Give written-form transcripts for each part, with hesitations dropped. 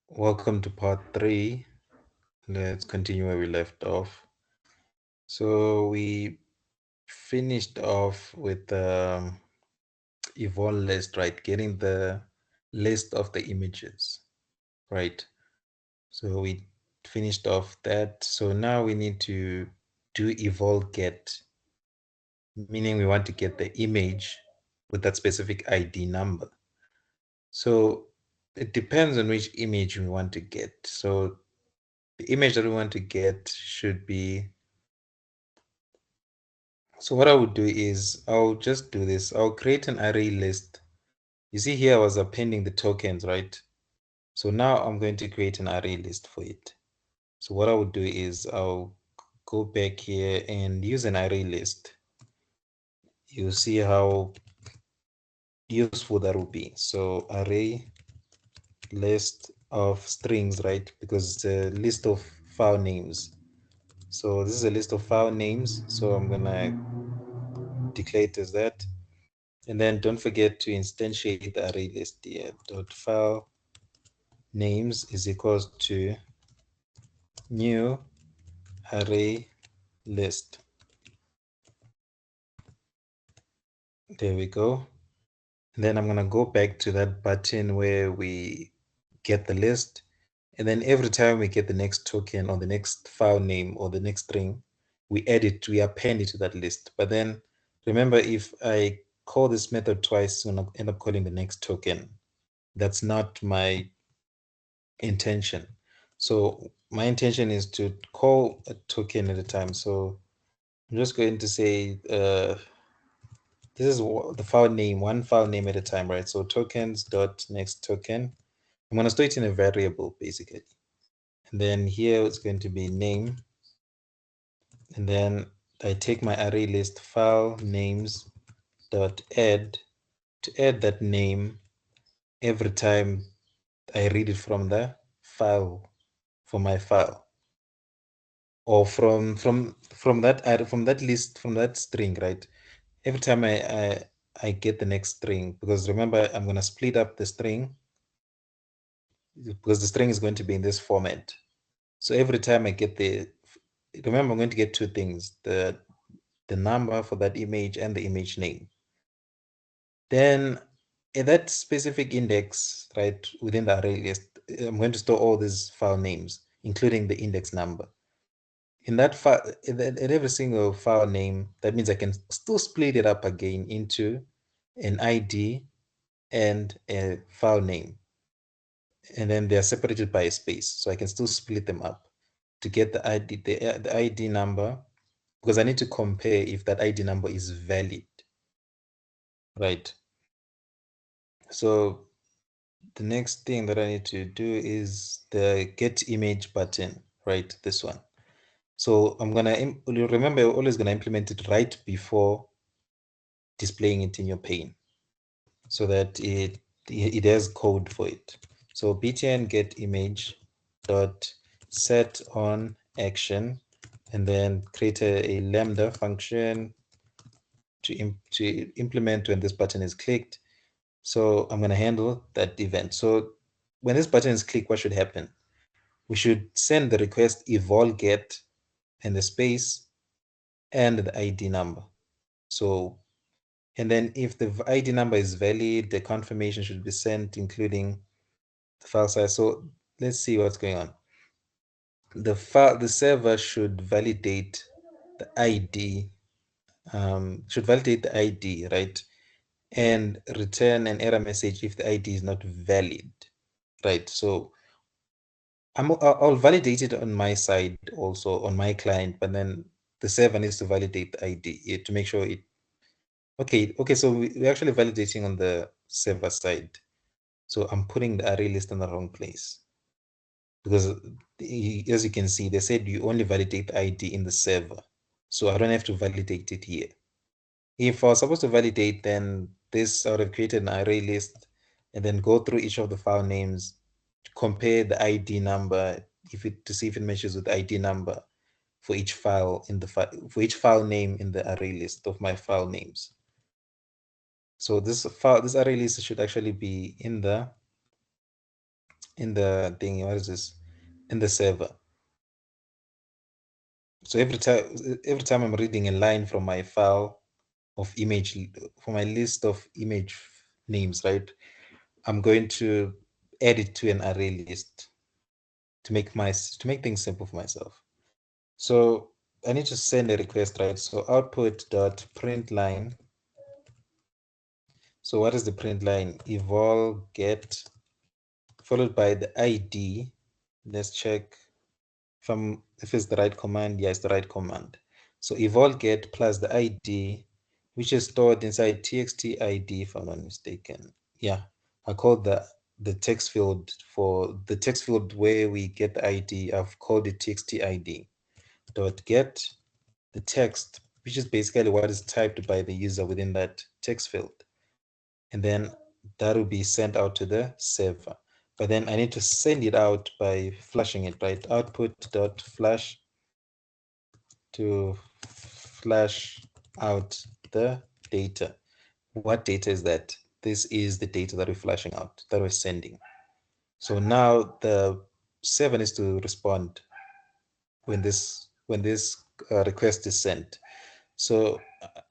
Welcome to part 3. Let's continue where we left off. So we finished off with the evolve list, right? Getting the list of the images, right? So we finished off that. So now we need to do evolve get, meaning we want to get the image with that specific ID number. So it depends on which image we want to get. So the image that we want to get should be, so what I would do is I'll just do this. I'll create an array list. You see here I was appending the tokens, right? So now I'm going to create an array list for it. So what I would do is I'll go back here and use an array list. You'll see how useful that will be. So array list of strings, right? Because it's a list of file names. So this is a list of file names. So I'm gonna declare it as that. And then don't forget to instantiate the array list here. Dot file names is equals to new array list. There we go. And then I'm going to go back to that button where we get the list. And then every time we get the next token or the next file name or the next string, we add it, we append it to that list. But then remember, if I call this method twice, I'm going to end up calling the next token. That's not my intention. So my intention is to call a token at a time. So I'm just going to say this is the file name, one file name at a time, right? So tokens dot next token. I'm going to store it in a variable basically. And then here it's going to be name. And then I take my array list file names dot add to add that name every time I read it from the file for my file. Or from that list, from that string, right? Every time I get the next string, because remember I'm going to split up the string because the string is going to be in this format. So every time I get remember I'm going to get two things, the number for that image and the image name. Then in that specific index, right, within the array list, I'm going to store all these file names, including the index number. In that file, in every single file name, that means I can still split it up again into an ID and a file name. And then they are separated by a space. So I can still split them up to get the ID, the ID number, because I need to compare if that ID number is valid, right? So the next thing that I need to do is the get image button, right? This one. So I'm gonna remember, you're always gonna implement it right before displaying it in your pane, so that it has code for it. So btn get image dot set on action, and then create a lambda function to implement when this button is clicked. So I'm going to handle that event. So when this button is clicked, what should happen? We should send the request evolve get and the space and the ID number. So, and then if the ID number is valid, the confirmation should be sent, including the file size. So let's see what's going on. The server should validate the ID, right? And return an error message if the ID is not valid, right? So I'll validate it on my side also on my client, but then the server needs to validate the ID to make sure it. Okay. So we're actually validating on the server side. So I'm putting the array list in the wrong place because as you can see, they said you only validate the ID in the server. So I don't have to validate it here. If I was supposed to validate, then this I would have created an array list and then go through each of the file names, compare the ID number to see if it matches with the ID number for each file in the for each file name in the array list of my file names. So this array list should actually be in the in the thing. What is this? In the server. So every time I'm reading a line from my file of image, for my list of image names, right? I'm going to add it to an array list to make things simple for myself. So I need to send a request, right? So output dot print line. So what is the print line? Eval get followed by the ID. Let's check if it's the right command. Yeah, it's the right command. So eval get plus the ID, which is stored inside txt ID, if I'm not mistaken. Yeah, I called the text field for the text field where we get the ID. I've called it txt ID dot get the text, which is basically what is typed by the user within that text field. And then that will be sent out to the server. But then I need to send it out by flashing it, right? Output dot flash to flash out the data. What data is that? This is the data that we're flashing out, that we're sending. So now the server needs to respond when this request is sent. So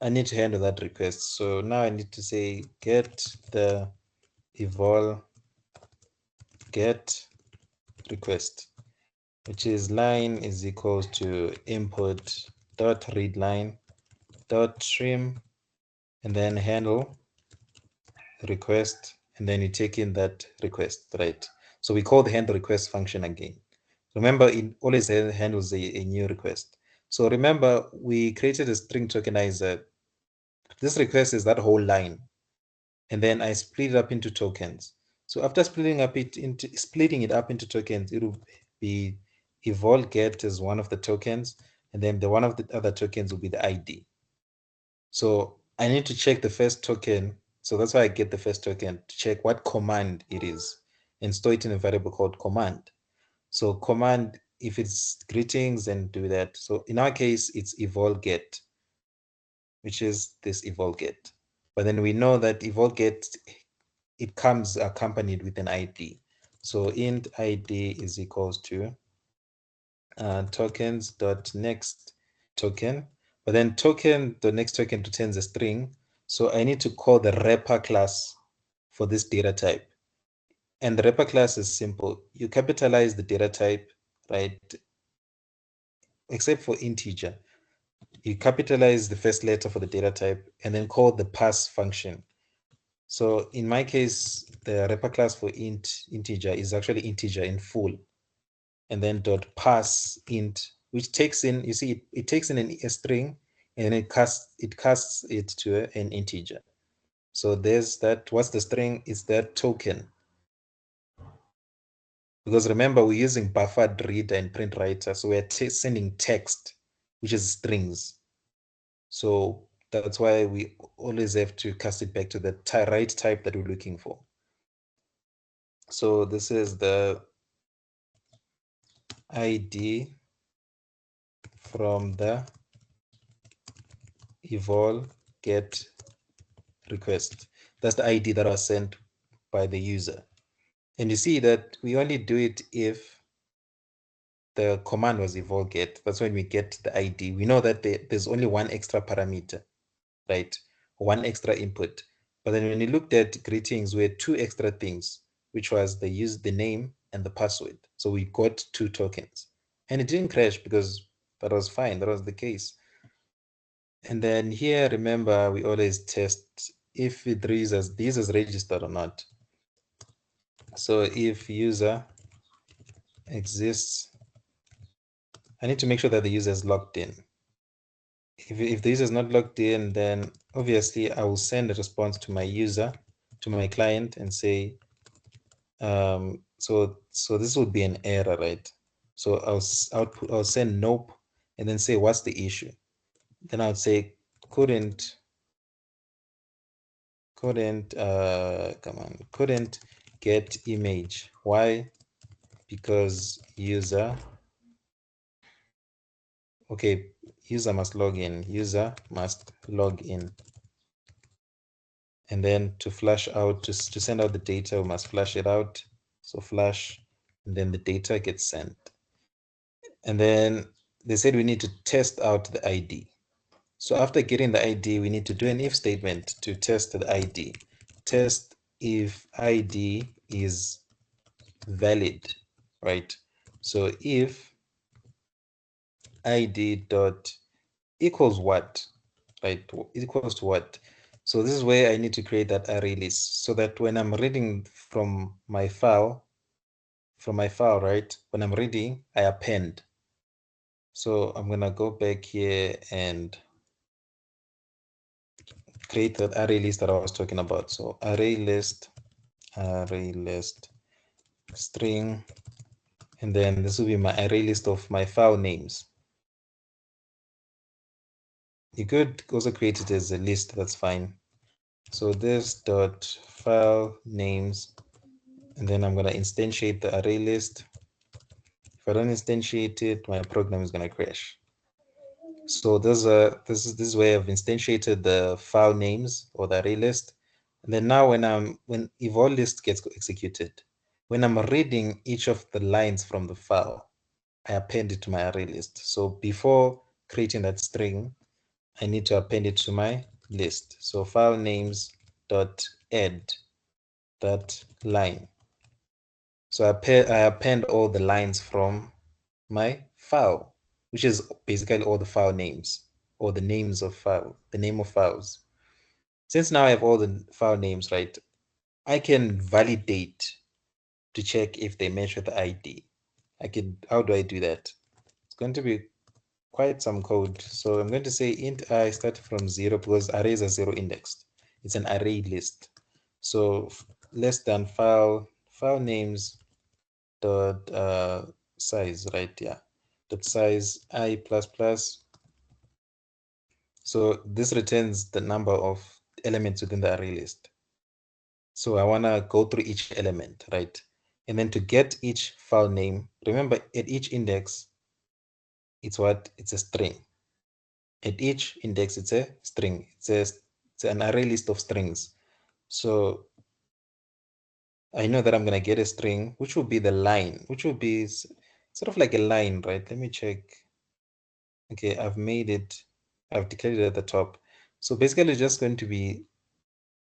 I need to handle that request. So now I need to say get the eval get request, which is line is equals to input dot read line dot trim, and then handle request, and then you take in that request, right? So we call the handle request function again. Remember, it always handles a new request. So remember, we created a string tokenizer. This request is that whole line, and then I split it up into tokens. So after splitting it up into tokens, it will be eval get as one of the tokens, and then the one of the other tokens will be the ID. So I need to check the first token. So that's why I get the first token to check what command it is and store it in a variable called command. So command, if it's greetings, then do that. So in our case, it's eval get, which is this eval get. But then we know that eval get, it comes accompanied with an ID. So int ID is equals to tokens dot next token, but then token the next token returns a string. So I need to call the wrapper class for this data type. And the wrapper class is simple. You capitalize the data type, right? Except for integer. You capitalize the first letter for the data type and then call the pass function. So in my case, the wrapper class for integer is actually integer in full. And then dot pass int, which takes in, you see, it takes in a string and it casts it to an integer. So there's that. What's the string? Is that token. Because remember, we're using buffered reader and print writer, so we're sending text, which is strings. So that's why we always have to cast it back to the right type that we're looking for. So this is the ID from the eval get request. That's the ID that was sent by the user. And you see that we only do it if the command was eval get. That's when we get the ID. We know that there's only one extra parameter, right? One extra input. But then when you looked at greetings, we had two extra things, which was the name and the password. So we got two tokens. And it didn't crash because that was fine. That was the case. And then here, remember, we always test if the user is registered or not. So if user exists, I need to make sure that the user is logged in. If the user is not logged in, then obviously I will send a response to my user, to my client, and say, so this would be an error, right? So I'll send nope, and then say what's the issue. Then I would say couldn't get image. Why? Because user must log in. User must log in. And then to flash out, to send out the data, we must flash it out. So flash and then the data gets sent. And then they said we need to test out the ID. So after getting the ID, we need to do an if statement to test the ID. Test if ID is valid, right? So if ID dot equals what, right? Equals to what? So this is where I need to create that array list so that when I'm reading from my file, right? When I'm reading, I append. So I'm gonna go back here and create that array list that I was talking about. So array list string, and then this will be my array list of my file names. You could also create it as a list, that's fine. So this dot file names, and then I'm going to instantiate the array list. If I don't instantiate it, my program is going to crash. So this is where I've instantiated the file names or the array list. And then now when eval list gets executed, when I'm reading each of the lines from the file, I append it to my array list. So before creating that string, I need to append it to my list. So file names dot add that line. So I append all the lines from my file, which is basically all the file names or the names of file, the name of files. Since now I have all the file names, right, I can validate to check if they match with the ID. How do I do that? It's going to be quite some code. So I'm going to say int I start from 0 because arrays are 0 indexed. It's an array list. So less than file names dot size, right? Yeah, dot size I plus plus. So this returns the number of elements within the array list. So I want to go through each element, right? And then to get each file name, remember at each index, it's a string. At each index, it's a string. It's an array list of strings. So I know that I'm going to get a string, which will be the line, which will be sort of like a line, right? Let me check. Okay, I've declared it at the top. So basically it's just going to be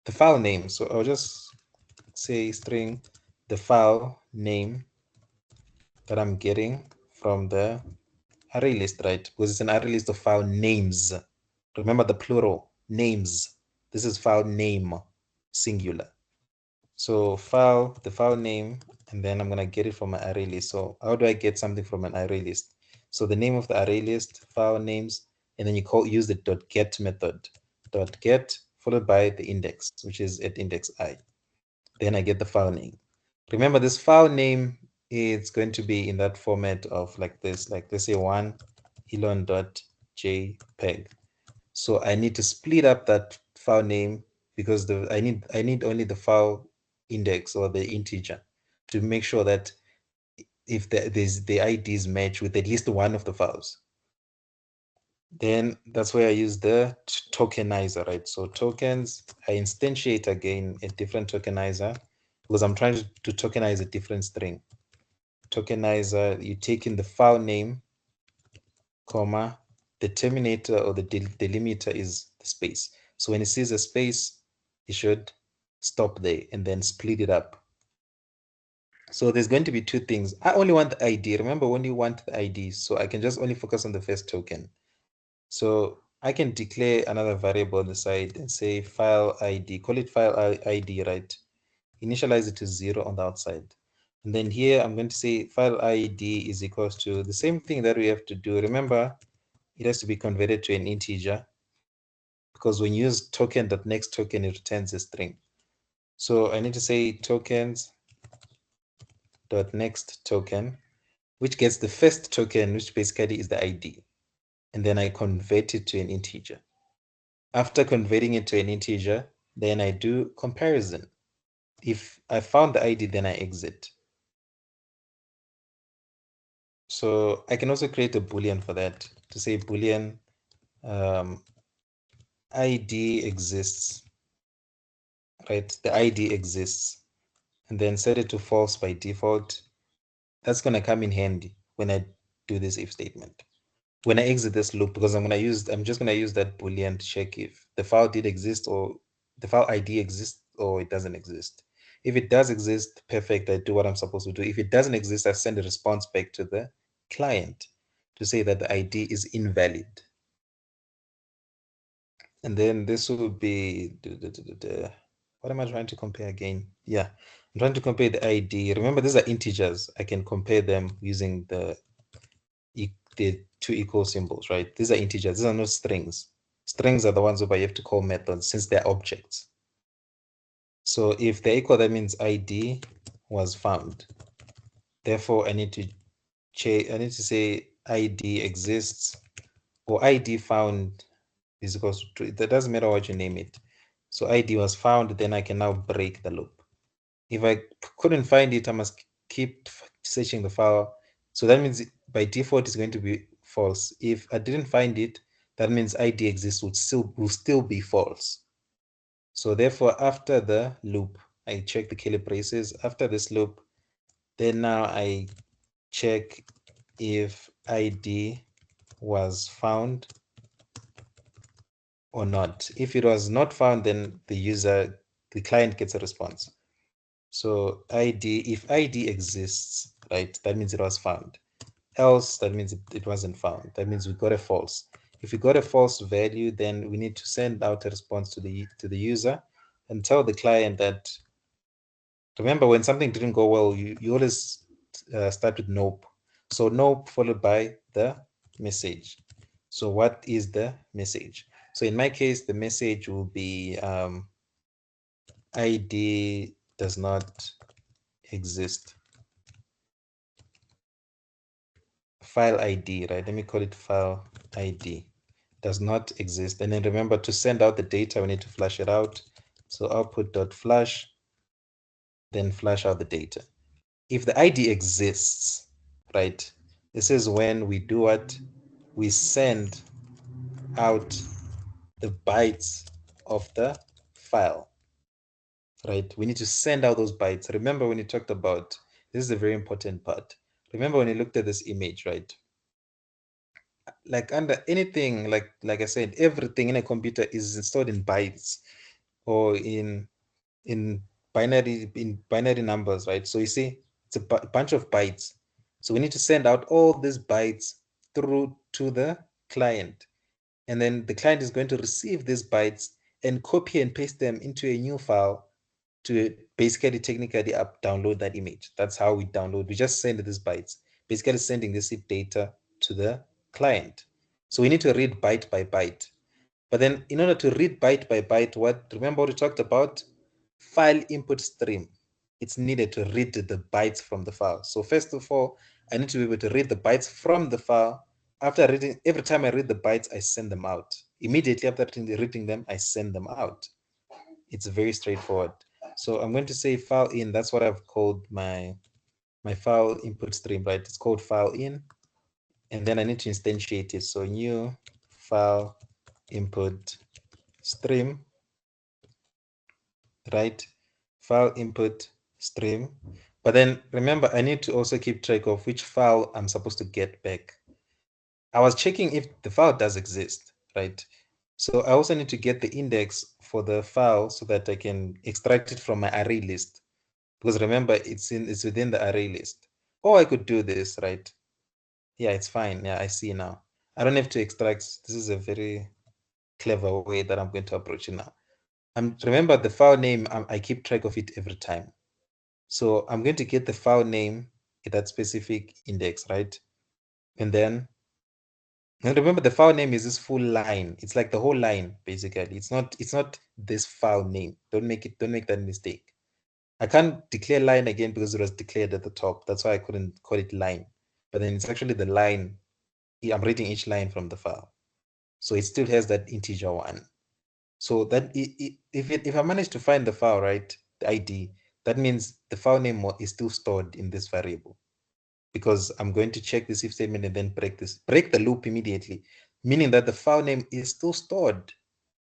the file name. So I'll just say string the file name that I'm getting from the array list, right? Because it's an array list of file names. Remember the plural, names. This is file name, singular. So the file name, and then I'm gonna get it from my array list. So how do I get something from an array list? So the name of the array list, file names, and then you use the .get method. .get followed by the index, which is at index I. Then I get the file name. Remember this file name is going to be in that format of like this, like let's say one elon.jpg. So I need to split up that file name because I need only the file index or the integer to make sure that if the IDs match with at least one of the files. Then that's where I use the tokenizer, right? So tokens, I instantiate again a different tokenizer because I'm trying to tokenize a different string. Tokenizer, you take in the file name, comma, the terminator or the delimiter is the space. So when it sees a space, it should stop there and then split it up. So there's going to be two things. I only want the ID. Remember, only want the ID. So I can just only focus on the first token. So I can declare another variable on the side and say file ID, call it file ID, right? Initialize it to 0 on the outside. And then here I'm going to say file ID is equals to the same thing that we have to do. Remember, it has to be converted to an integer because when you use token.next token, it returns a string. So I need to say tokens.next token, which gets the first token, which basically is the ID. And then I convert it to an integer. After converting it to an integer, then I do comparison. If I found the ID, then I exit. So I can also create a Boolean for that to say Boolean ID exists, right? The ID exists, and then set it to false by default. that's going to come in handy when I do this if statement. When I exit this loop, because I'm just going to use that Boolean to check if the file did exist or the file ID exists or it doesn't exist. If it does exist, perfect, I do what I'm supposed to do. If it doesn't exist, I send a response back to the client to say that the ID is invalid. And then this will be, what am I trying to compare again? Yeah, I'm trying to compare the ID. Remember, these are integers. I can compare them using the two equal symbols, right? These are integers. These are not strings. Strings are the ones where you have to call methods since they're objects. So if they're equal, that means ID was found. Therefore, I need to say ID exists or ID found is equals to true. That doesn't matter what you name it. So ID was found, then I can now break the loop. If I couldn't find it, I must keep searching the file. So that means by default it's going to be false. If I didn't find it, that means ID exists will still be false. So therefore, after the loop, I check the curly braces. After this loop, then now I check if ID was found or not. If it was not found, then the client gets a response. So if ID exists, right, that means it was found. Else, that means it wasn't found. That means we got a false. If we got a false value, then we need to send out a response to the user and tell the client that, remember, when something didn't go well, you always start with nope. So nope followed by the message. So what is the message? So in my case, the message will be ID does not exist. File ID, right? Let me call it file ID does not exist. And then remember, to send out the data, we need to flush it out. So output.flush, then flush out the data. If the ID exists, right? This is when we do what? We send out the bytes of the file, right? We need to send out those bytes. Remember when you talked about, this is a very important part. Remember when you looked at this image, right? Like under anything, like I said, everything in a computer is stored in bytes or in binary numbers, right? So you see, it's a bunch of bytes. So we need to send out all these bytes through to the client, and then the client is going to receive these bytes and copy and paste them into a new file to basically technically download that image. That's how we download. We just send these bytes, basically sending this data to the client. So we need to read byte by byte. But then in order to read byte by byte, remember what we talked about? File input stream. It's needed to read the bytes from the file. So first of all, I need to be able to read the bytes from the file. After reading, every time I read the bytes, I send them out. Immediately after reading them, I send them out. It's very straightforward. So I'm going to say file in. That's what I've called my file input stream, right? It's called file in. And then I need to instantiate it. So new file input stream, right? File input stream. But then remember, I need to also keep track of which file I'm supposed to get back. I was checking if the file does exist, right? So I also need to get the index for the file so that I can extract it from my array list. Because remember, it's within the array list. Or I could do this, right? Yeah, it's fine. Yeah, I see now. I don't have to extract. This is a very clever way that I'm going to approach it now. Remember the file name, I keep track of it every time. So I'm going to get the file name at that specific index, right? And then, and remember the file name is this full line. It's like the whole line, basically. It's not this file name. Don't make that mistake. I can't declare line again because it was declared at the top. That's why I couldn't call it line. But then it's actually the line. I'm reading each line from the file. So it still has that integer one. So that if I manage to find the file, right, the ID, that means the file name is still stored in this variable, because I'm going to check this if statement and then break the loop immediately, meaning that the file name is still stored,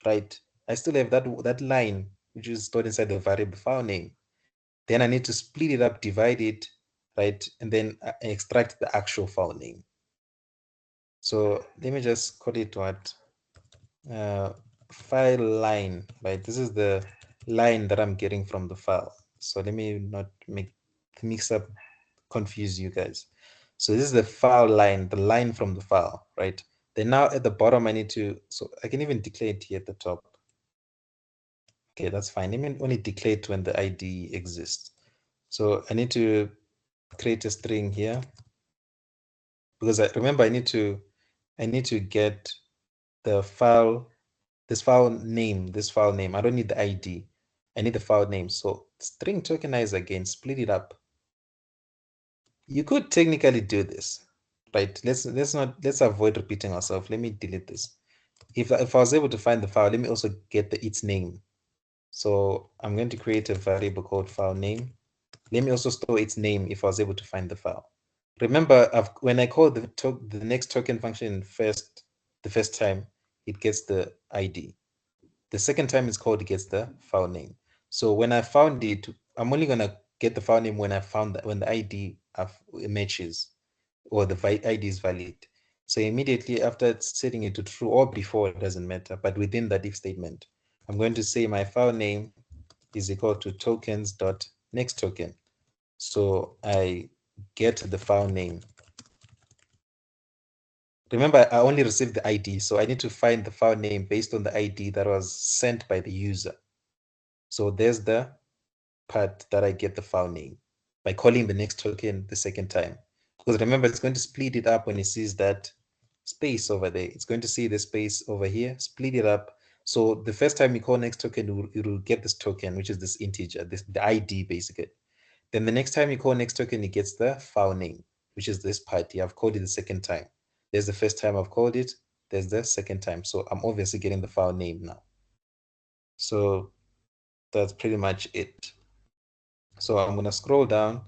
right? I still have that line which is stored inside the variable file name. Then I need to split it up, divide it, right? And then extract the actual file name. So let me just call it what? File line, right? This is the line that I'm getting from the file. So let me not mix up, confuse you guys. So this is the file line, the line from the file, right? Then now at the bottom, I need to, so I can even declare it here at the top. Okay, that's fine. Let me only declare it when the ID exists. So I need to create a string here because remember I need to get the file, this file name. I don't need the ID. I need the file name. So string tokenize again, split it up. You could technically do this, right? Let's avoid repeating ourselves. Let me delete this. If I was able to find the file, let me also get its name. So I'm going to create a variable called file name. Let me also store its name if I was able to find the file. Remember, when I call the next token function the first time, it gets the ID. The second time it's called, it gets the file name. So when I found it, I'm only gonna get the file name when I found that, when the ID matches or the ID is valid. So immediately after setting it to true or before, it doesn't matter. But within that if statement, I'm going to say my file name is equal to tokens dot next token. So I get the file name. Remember, I only received the ID, so I need to find the file name based on the ID that was sent by the user. So there's the part that I get the file name by calling the next token the second time. Because remember, it's going to split it up when it sees that space over there. It's going to see the space over here, split it up. So the first time you call next token, it will get this token, which is this integer, the ID basically. Then the next time you call next token, it gets the file name, which is this part here. I've called it the second time. There's the first time I've called it. There's the second time. So I'm obviously getting the file name now. So that's pretty much it. So I'm going to scroll down.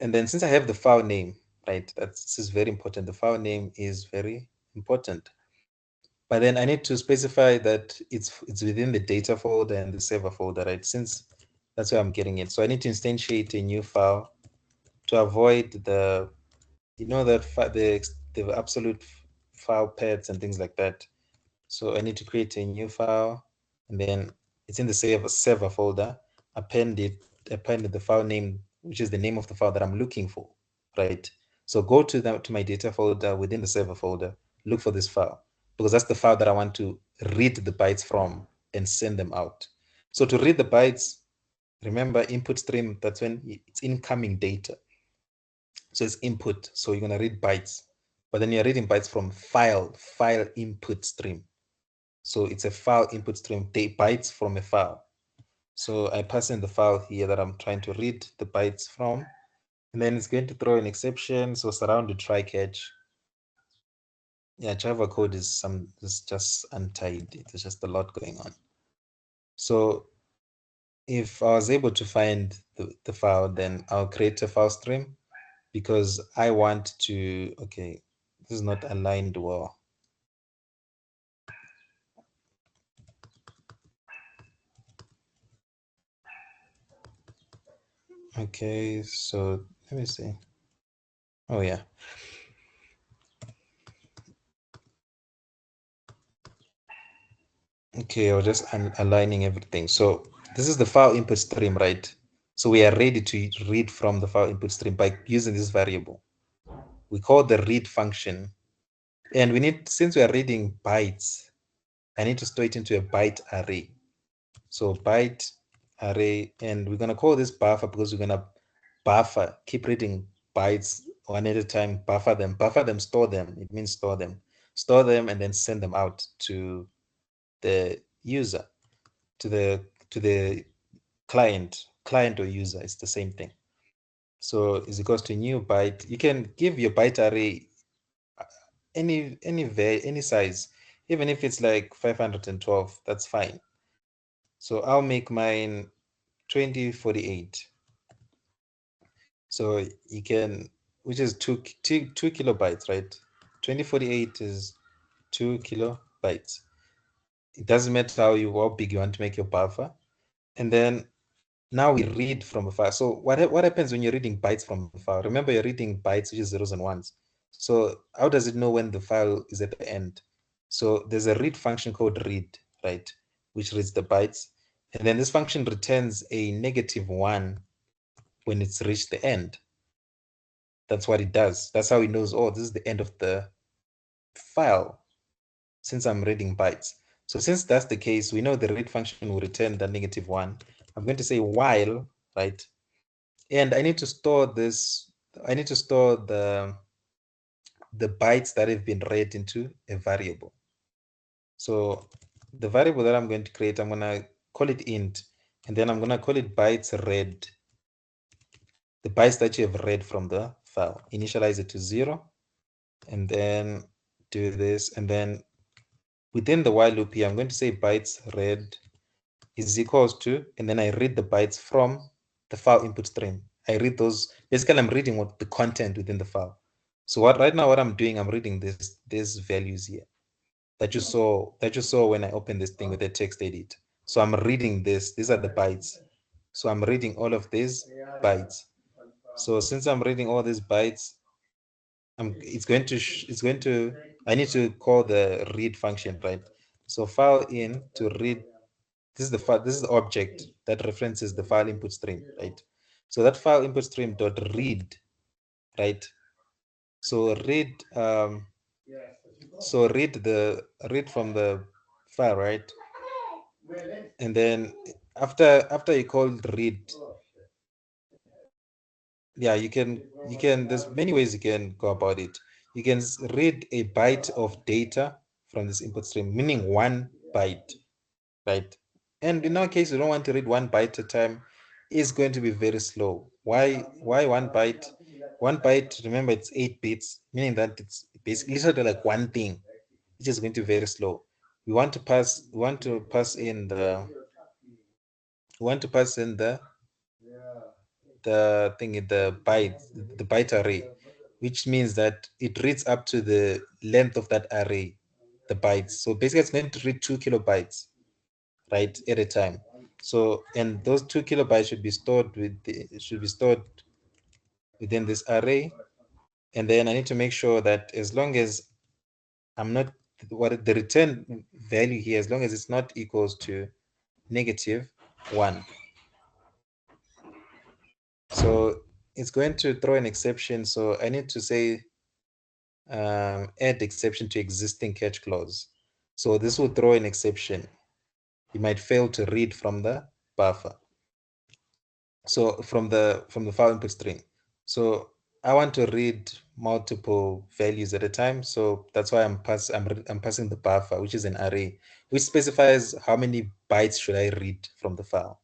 And then since I have the file name, right, this is very important. The file name is very important. But then I need to specify that it's within the data folder and the server folder, right? Since that's where I'm getting it. So I need to instantiate a new file to avoid the, you know, that the absolute file paths and things like that. So I need to create a new file, and then it's in the server folder. Append the file name, which is the name of the file that I'm looking for, right? So go to my data folder within the server folder, look for this file, because that's the file that I want to read the bytes from and send them out. So to read the bytes, remember input stream, that's when it's incoming data. So it's input. So you're going to read bytes, but then you're reading bytes from file input stream. So it's a file input stream, bytes from a file. So I pass in the file here that I'm trying to read the bytes from, and then it's going to throw an exception. So surrounded try catch. Yeah, Java code is just untidy. There's just a lot going on. So if I was able to find the file, then I'll create a file stream because I want to, okay, this is not aligned well. Okay, so let me see. Oh yeah. Okay, I was just aligning everything. So this is the file input stream, right? So we are ready to read from the file input stream by using this variable. We call the read function. And we need, since we are reading bytes, I need to store it into a byte array. So byte array, and we're gonna call this buffer because we're gonna buffer, keep reading bytes one at a time, buffer them, store them. It means store them, and then send them out to the user, to the client or user. It's the same thing. So is equals to new byte. You can give your byte array any size, even if it's like 512, that's fine. So I'll make mine 2048. So you can, which is two kilobytes, right? 2048 is 2 kilobytes. It doesn't matter how big you want to make your buffer. And then now we read from a file. So what happens when you're reading bytes from a file? Remember, you're reading bytes, which is zeros and ones. So how does it know when the file is at the end? So there's a read function called read, right, which reads the bytes. And then this function returns a -1 when it's reached the end. That's what it does. That's how it knows, oh, this is the end of the file, since I'm reading bytes. So since that's the case, we know the read function will return the -1. I'm going to say while, right? And I need to store this, I need to store the bytes that have been read into a variable. So the variable that I'm going to create, I'm going to call it int, and then I'm going to call it bytes read, the bytes that you have read from the file. Initialize it to 0, and then do this, and then within the while loop here, I'm going to say bytes read is equals to, and then I read the bytes from the file input stream. I read those, basically I'm reading what the content within the file. So what right now what I'm doing, I'm reading these values here that you saw when I opened this thing with the text edit. So I'm reading this, these are the bytes. So I'm reading all of these bytes. So since I'm reading all these bytes, it's going to, I need to call the read function, right? So file in to read, this is the file, this is the object that references the file input stream, right? So that file input stream dot read, right? So read read from the file, right? And then after you call read, yeah, you can there's many ways you can go about it. You can read a byte of data from this input stream, meaning 1 byte, right? And in our case, we don't want to read 1 byte at a time. It's going to be very slow. Why 1 byte? 1 byte, remember, it's 8 bits, meaning that it's basically literally like one thing, which is going to be very slow. We want to pass in the thing in the byte array, which means that it reads up to the length of that array, the bytes. So basically it's going to read 2 kilobytes, right, at a time. So, and those 2 kilobytes should be stored within this array. And then I need to make sure that as long as I'm not, what the return value here, as long as it's not equals to -1. So it's going to throw an exception. So I need to say add exception to existing catch clause. So this will throw an exception. You might fail to read from the buffer. So from the file input string. So I want to read multiple values at a time. So that's why I'm passing the buffer, which is an array, which specifies how many bytes should I read from the file.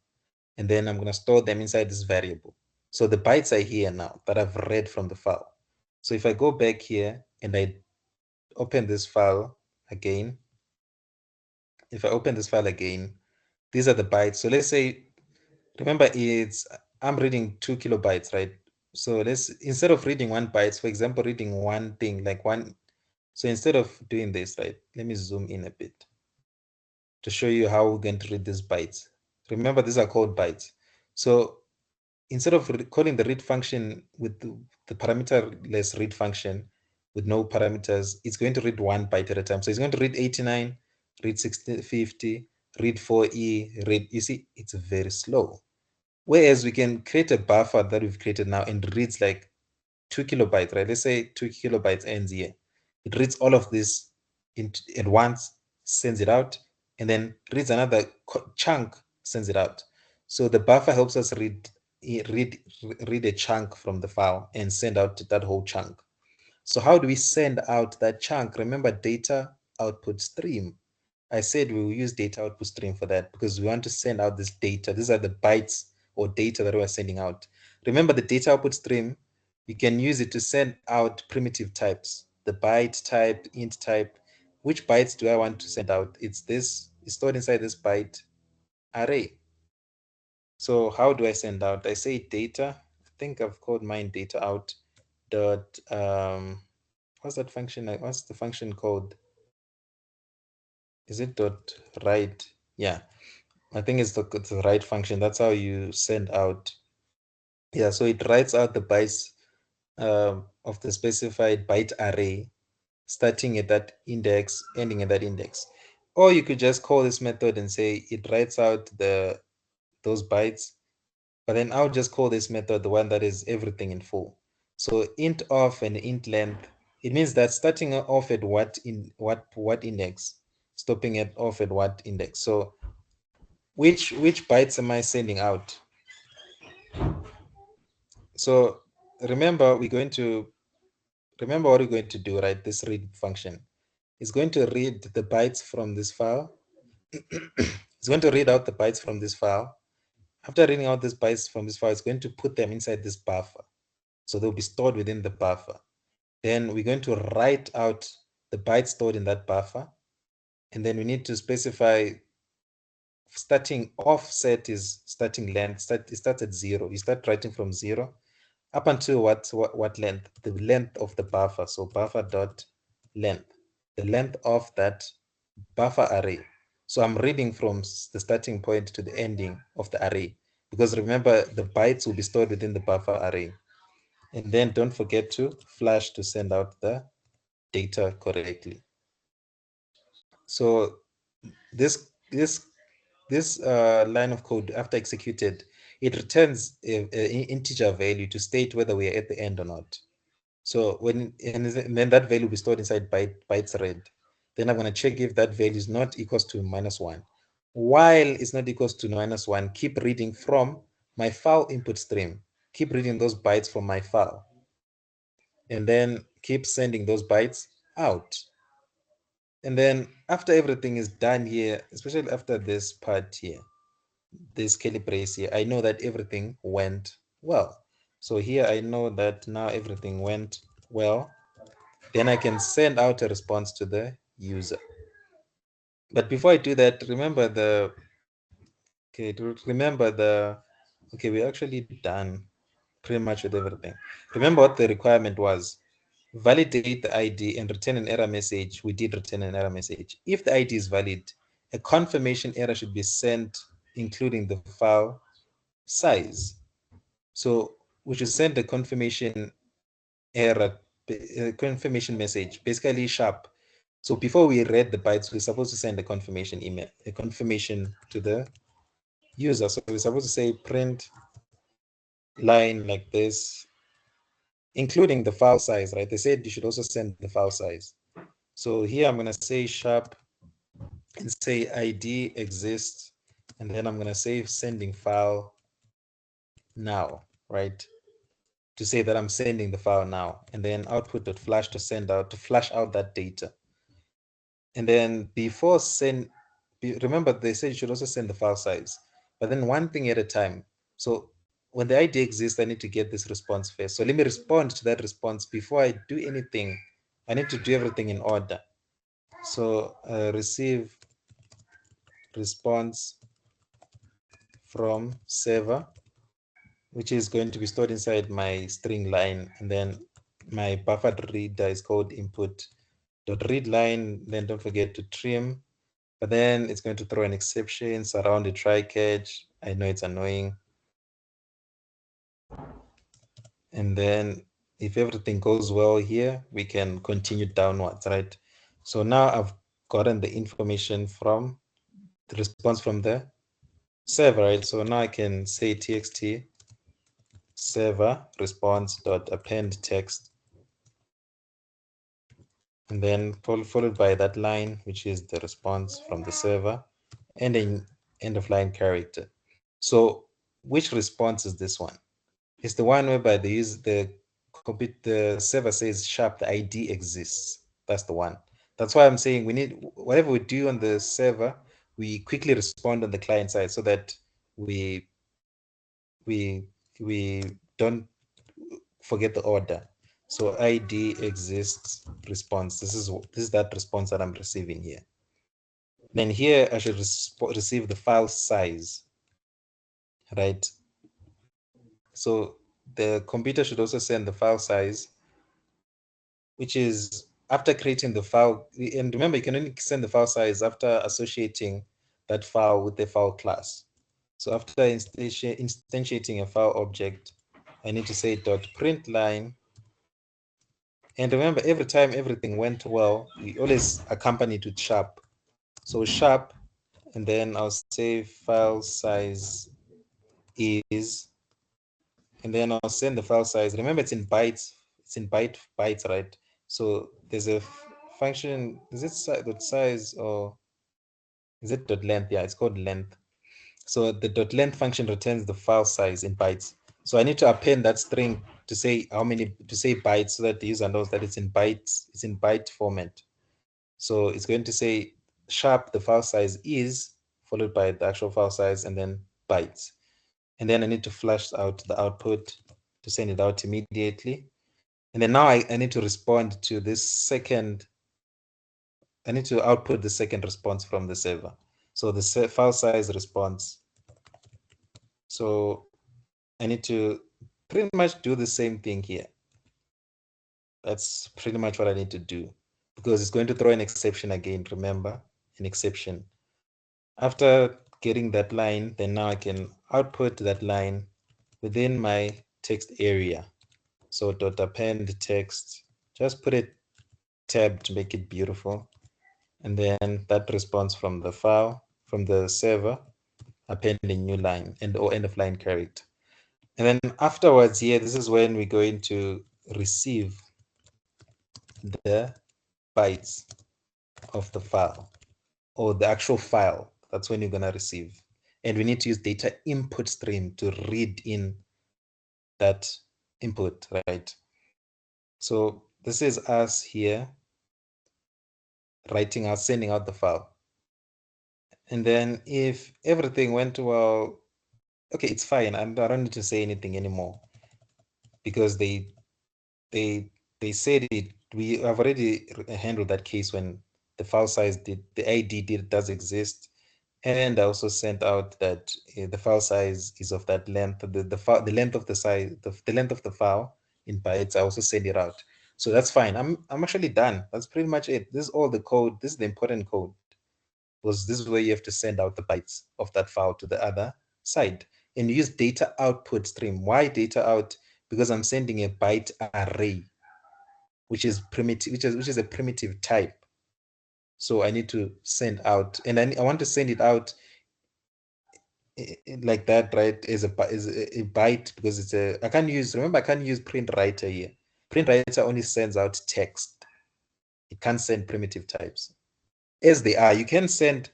And then I'm going to store them inside this variable. So the bytes are here now that I've read from the file. So if I go back here and I open this file again, if I open this file again, these are the bytes. So let's say, remember, I'm reading 2 kilobytes, right? So let's, instead of reading 1 bytes, for example, reading one thing like one. So instead of doing this, right, let me zoom in a bit to show you how we're going to read these bytes. Remember, these are called bytes. So instead of calling the read function with the parameterless read function with no parameters, it's going to read 1 byte at a time. So it's going to read 89, read 60, 50, read 4E, read, you see, it's very slow. Whereas we can create a buffer that we've created now and reads like 2 kilobytes, right? Let's say 2 kilobytes ends here. It reads all of this at once, sends it out, and then reads another chunk, sends it out. So the buffer helps us read read a chunk from the file and send out that whole chunk. So how do we send out that chunk? Remember, data output stream. I said we will use data output stream for that because we want to send out this data. These are the bytes or data that we're sending out. Remember, the data output stream, you can use it to send out primitive types, the byte type, int type. Which bytes do I want to send out? It's this, it's stored inside this byte array. So how do I send out? I say data. I think I've called mine data out dot what's that function? What's the function called? Is it dot write? Yeah. I think it's the right function. That's how you send out. Yeah, so it writes out the bytes of the specified byte array, starting at that index, ending at that index. Or you could just call this method and say it writes out those bytes, but then I'll just call this method the one that is everything in full. So int of and int length, it means that starting off at what index, stopping at off at what index. So which bytes am I sending out? So remember remember what we're going to do, right? This read function is going to read the bytes from this file. It's going to read out the bytes from this file. After reading out these bytes from this file, it's going to put them inside this buffer. So they'll be stored within the buffer. Then we're going to write out the bytes stored in that buffer. And then we need to specify starting offset is starting length. It starts at 0. You start writing from 0 up until what length? The length of the buffer. So buffer dot length, the length of that buffer array. So I'm reading from the starting point to the ending of the array, because remember the bytes will be stored within the buffer array. And then don't forget to flash to send out the data correctly. So this line of code, after executed, it returns an integer value to state whether we are at the end or not. So and then that value will be stored inside bytes read. Then I'm going to check if that value is not equals to -1. While it's not equals to -1, keep reading from my file input stream. Keep reading those bytes from my file. And then keep sending those bytes out. And then after everything is done here, especially after this part here, this curly brace here, I know that everything went well. So here I know that now everything went well. Then I can send out a response to the user. But before I do that, okay, we're actually done pretty much with everything. Remember what the requirement was. Validate the ID and return an error message. We did return an error message. If the ID is valid, a confirmation error should be sent, including the file size. So we should send a confirmation error, confirmation message, basically sharp. So before we read the bytes, we're supposed to send a confirmation email, a confirmation to the user. So we're supposed to say print line like this, including the file size, right? They said you should also send the file size. So here I'm going to say sharp and say ID exists. And then I'm going to say sending file now, right? To say that I'm sending the file now, and then output.flash to send out, to flash out that data. And then before remember they said you should also send the file size, but then one thing at a time. So when the ID exists, I need to get this response first. So let me respond to that response before I do anything. I need to do everything in order. So receive response from server, which is going to be stored inside my string line, and then my buffered reader is called input dot read line. Then don't forget to trim, but then it's going to throw an exception, surround the try catch. I know it's annoying. And then if everything goes well here, we can continue downwards, right? So now I've gotten the information from the response from the server, right? So now I can say txt server response dot append text, and then followed by that line, which is the response from the server, and an end of line character. So which response is this one? It's the one whereby the server says sharp, the ID exists. That's the one. That's why I'm saying we need, whatever we do on the server, we quickly respond on the client side so that we we we don't forget the order. So ID exists response. This is that response that I'm receiving here. Then here I should receive the file size, right? So the computer should also send the file size, which is after creating the file. And remember, you can only send the file size after associating that file with the file class. So after instantiating a file object, I need to say dot print line. And remember, every time everything went well, we always accompanied with sharp. So sharp, and then I'll say file size is, and then I'll send the file size. Remember, it's in bytes. It's in bytes, right? So there's a function. Is it dot size or is it dot length? Yeah, it's called length. So the dot length function returns the file size in bytes. So I need to append that string to say how many, to say bytes, so that the user knows that it's in bytes. It's in byte format. So it's going to say sharp, the file size is, followed by the actual file size, and then bytes. And then I need to flush out the output to send it out immediately. And then now I need to respond to this second, I need to output the second response from the server. So the file size response. So I need to pretty much do the same thing here. That's pretty much what I need to do, because it's going to throw an exception again. Remember, an exception. After getting that line, then now I can output that line within my text area. So dot append text, just put it tab to make it beautiful. And then that response from the file, from the server, append a new line and or end of line character. And then afterwards here, this is when we're going to receive the bytes of the file, or the actual file. That's when you're going to receive. And we need to use data input stream to read in that input, right? So this is us here writing out, sending out the file. And then if everything went well, okay, it's fine. I don't need to say anything anymore, because they said it. We have already handled that case when the file size the ID does exist. And I also sent out that the file size is of that length, the length of the size, the length of the file in bytes. I also send it out. So that's fine. I'm actually done. That's pretty much it. This is all the code. This is the important code, because this is where you have to send out the bytes of that file to the other side. And use data output stream. Why data out? Because I'm sending a byte array, which is primitive, which is a primitive type. So I need to send out, and I want to send it out like that, right? As a byte, because it's a, I can't use, remember, I can't use print writer here. Print writer only sends out text. It can't send primitive types as they are. You can send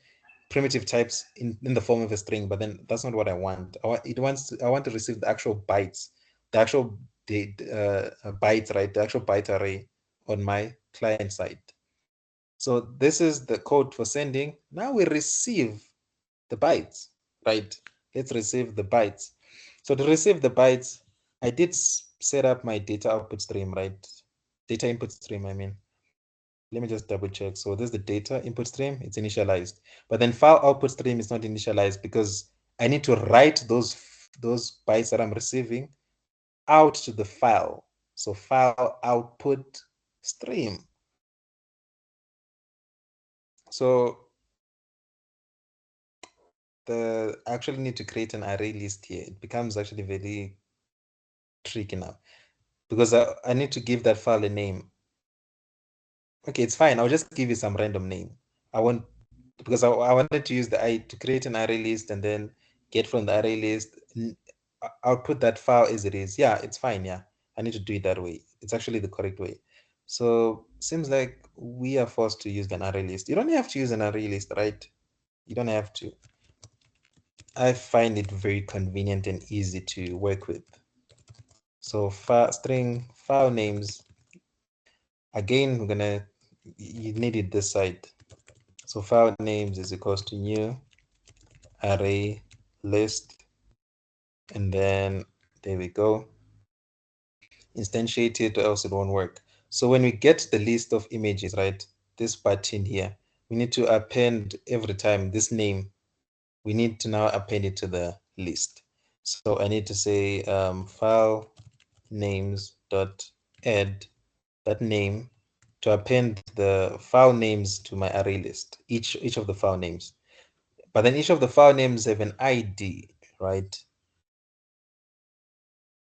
primitive types in the form of a string, but then that's not what I want. I want to receive the actual bytes, the actual bytes, right? The actual byte array on my client side. So this is the code for sending. Now we receive the bytes, right? Let's receive the bytes. So to receive the bytes, I did set up my data output stream, right? Data input stream, I mean. Let me just double check. So this is the data input stream, it's initialized. But then file output stream is not initialized, because I need to write those bytes that I'm receiving out to the file. So file output stream. So I actually need to create an array list here. It becomes actually very tricky now, because I need to give that file a name. Okay, it's fine. I'll just give you some random name. I want, because I wanted to use to create an array list and then get from the array list. I'll put that file as it is. Yeah, it's fine. Yeah, I need to do it that way. It's actually the correct way. So seems like we are forced to use an array list. You don't have to use an array list, right? You don't have to. I find it very convenient and easy to work with. So string file names. Again, you need it this side. So file names is equals to new array list, and then there we go. Instantiate it, or else it won't work. So when we get the list of images, right, this button here, we need to append every time this name. We need to now append it to the list. So I need to say file names dot add that name to append the file names to my array list, each of the file names. But then each of the file names have an ID, right?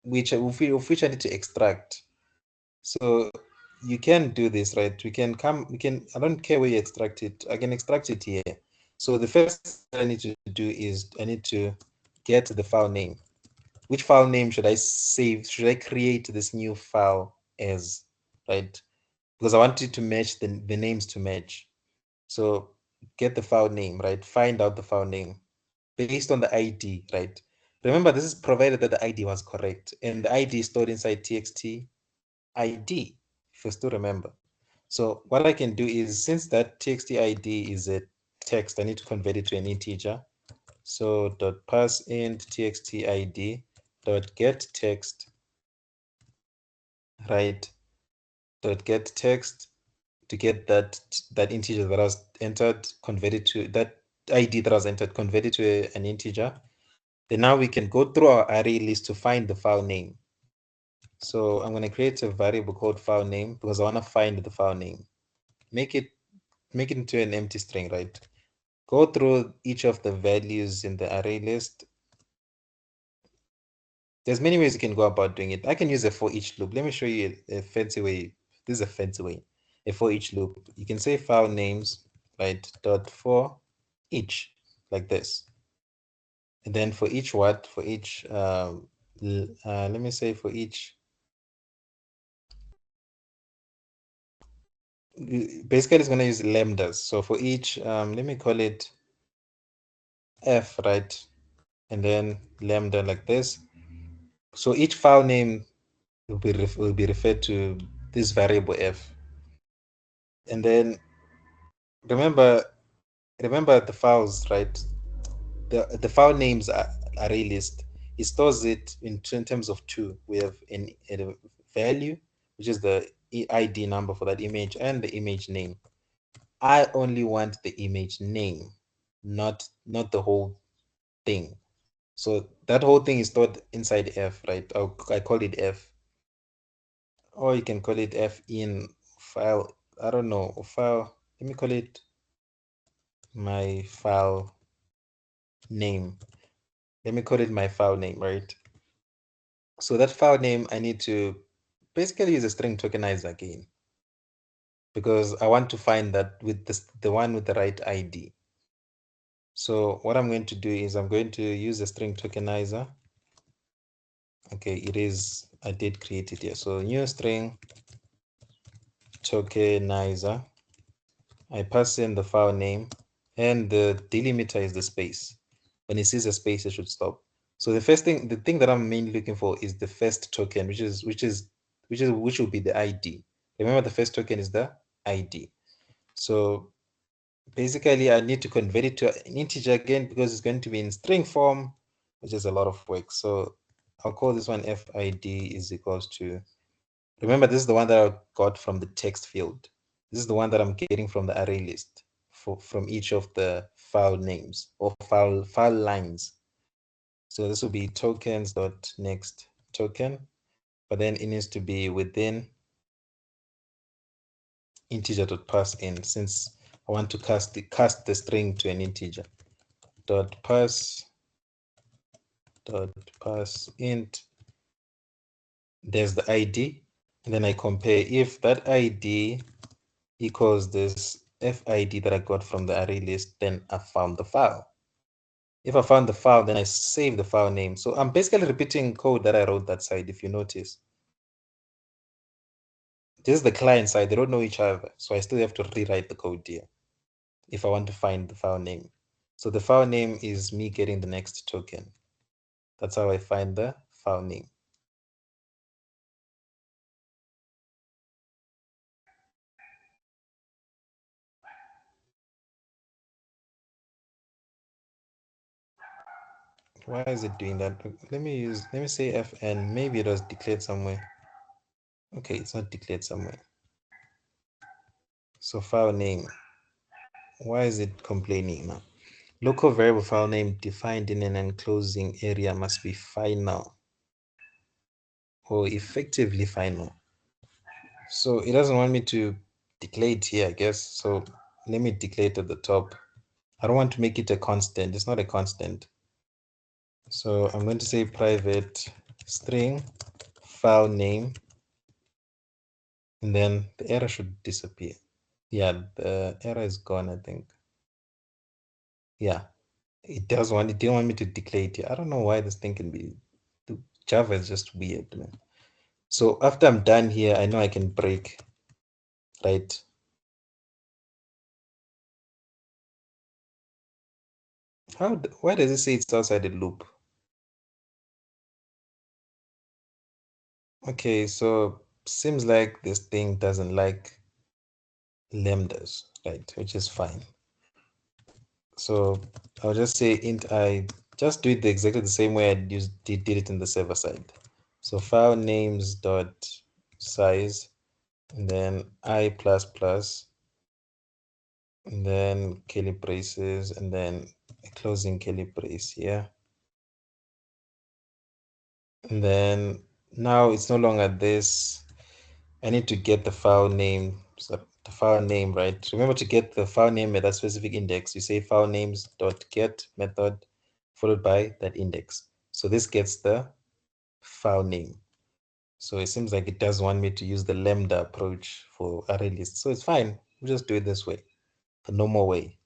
Which I need to extract. So you can do this, right? I don't care where you extract it. I can extract it here. So the first thing I need to do is I need to get the file name. Which file name should I save? Should I create this new file as, right? Because I want it to match the names to match. So get the file name, right? Find out the file name based on the ID, right? Remember, this is provided that the ID was correct, and the ID is stored inside txt ID, if you still remember. So what I can do is, since that txt ID is a text, I need to convert it to an integer. So dot parse int txt ID dot get text, right? Dot get text to get that integer that was entered, converted to that ID that was entered, converted to an integer. Then now we can go through our array list to find the file name. So I'm going to create a variable called file name because I want to find the file name. Make it into an empty string, right? Go through each of the values in the array list. There's many ways you can go about doing it. I can use a for each loop. Let me show you a fancy way. This is a fancy way. A for each loop. You can say file names, right? Dot for each, like this. And then for each what? For each, let me say for each, basically it's going to use lambdas. So for each, let me call it f, right? And then lambda like this. So each file name will be referred to this variable f. And then remember the files, right? The file names are array list. It stores it in terms of two. We have a value, which is the ID number for that image, and the image name. I only want the image name, not the whole thing. So that whole thing is stored inside f, right? I call it f, or you can call it f in file. I don't know, file. Let me call it my file name. Let me call it my file name, right? So that file name, I need to basically use a string tokenizer again, because I want to find that with the one with the right ID. So what I'm going to do is I'm going to use a string tokenizer. Okay, I did create it here. So new string tokenizer. I pass in the file name, and the delimiter is the space. When it sees a space, it should stop. So the thing that I'm mainly looking for is the first token, which will be the ID. Remember, the first token is the ID. So basically, I need to convert it to an integer again because it's going to be in string form, which is a lot of work. So I'll call this one FID is equals to, remember, this is the one that I got from the text field. This is the one that I'm getting from the array list from each of the file names or file lines. So this will be tokens dot next token, but then it needs to be within integer dot pass in, since I want to cast the string to an integer. Dot pass int. There's the ID, and then I compare if that ID equals this FID that I got from the array list, then I found the file. If I found the file, then I save the file name. So I'm basically repeating code that I wrote that side, if you notice. This is the client side, they don't know each other. So I still have to rewrite the code here if I want to find the file name. So the file name is me getting the next token. That's how I find the file name. Why is it doing that? Let me say fn. Maybe it was declared somewhere. Okay, it's not declared somewhere. So file name. Why is it complaining now? Local variable file name defined in an enclosing area must be final or effectively final. So it doesn't want me to declare it here, I guess. So let me declare it at the top. I don't want to make it a constant. It's not a constant. So I'm going to say private string file name, and then the error should disappear. Yeah, the error is gone, I think. Yeah, it does want, it didn't want me to declare it here. I don't know why this thing can be, Java is just weird, man. So after I'm done here, I know I can break, right? Why does it say it's outside the loop? Okay, so seems like this thing doesn't like lambdas, right? Which is fine. So I'll just say int I, just do it exactly the same way I did it in the server side. So file names dot size, and then I plus plus, and then curly braces, and then a closing curly brace here. And then now it's no longer this. I need to get the file name. So the file name, right? Remember to get the file name at that specific index. You say file names dot get method followed by that index. So this gets the file name. So it seems like it does want me to use the lambda approach for array list. So it's fine. We'll just do it this way, the normal way.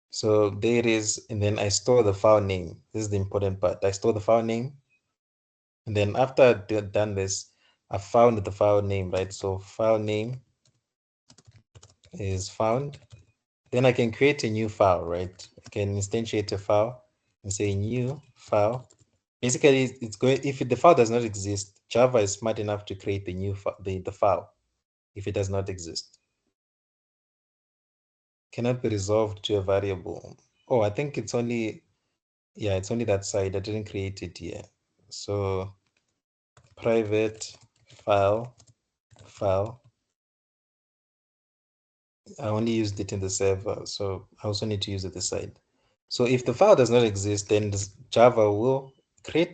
So there it is. And then I store the file name. This is the important part. I store the file name. And then after I've done this, I found the file name, right? So file name is found. Then I can create a new file, right? I can instantiate a file and say new file. Basically, it's going, if the file does not exist, Java is smart enough to create the new the file if it does not exist. Cannot be resolved to a variable. Oh, I think it's only, yeah, it's only that side. I didn't create it here. So private file. I only used it in the server, so I also need to use it this side. So if the file does not exist, then Java will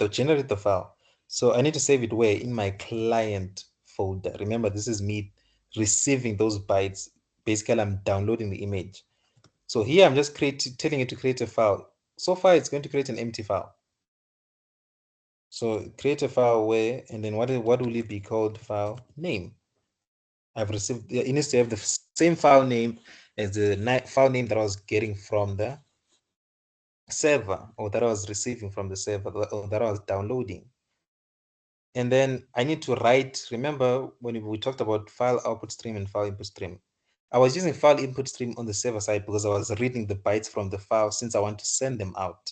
generate the file. So I need to save it where? In my client folder. Remember, this is me receiving those bytes. Basically, I'm downloading the image. So here I'm just telling it to create a file. So far, it's going to create an empty file. So create a file where, and then what will it be called? File name. I've received, it needs to have the same file name as the file name that I was getting from the server, or that I was receiving from the server, or that I was downloading. And then I need to write, remember when we talked about file output stream and file input stream, I was using file input stream on the server side because I was reading the bytes from the file since I want to send them out.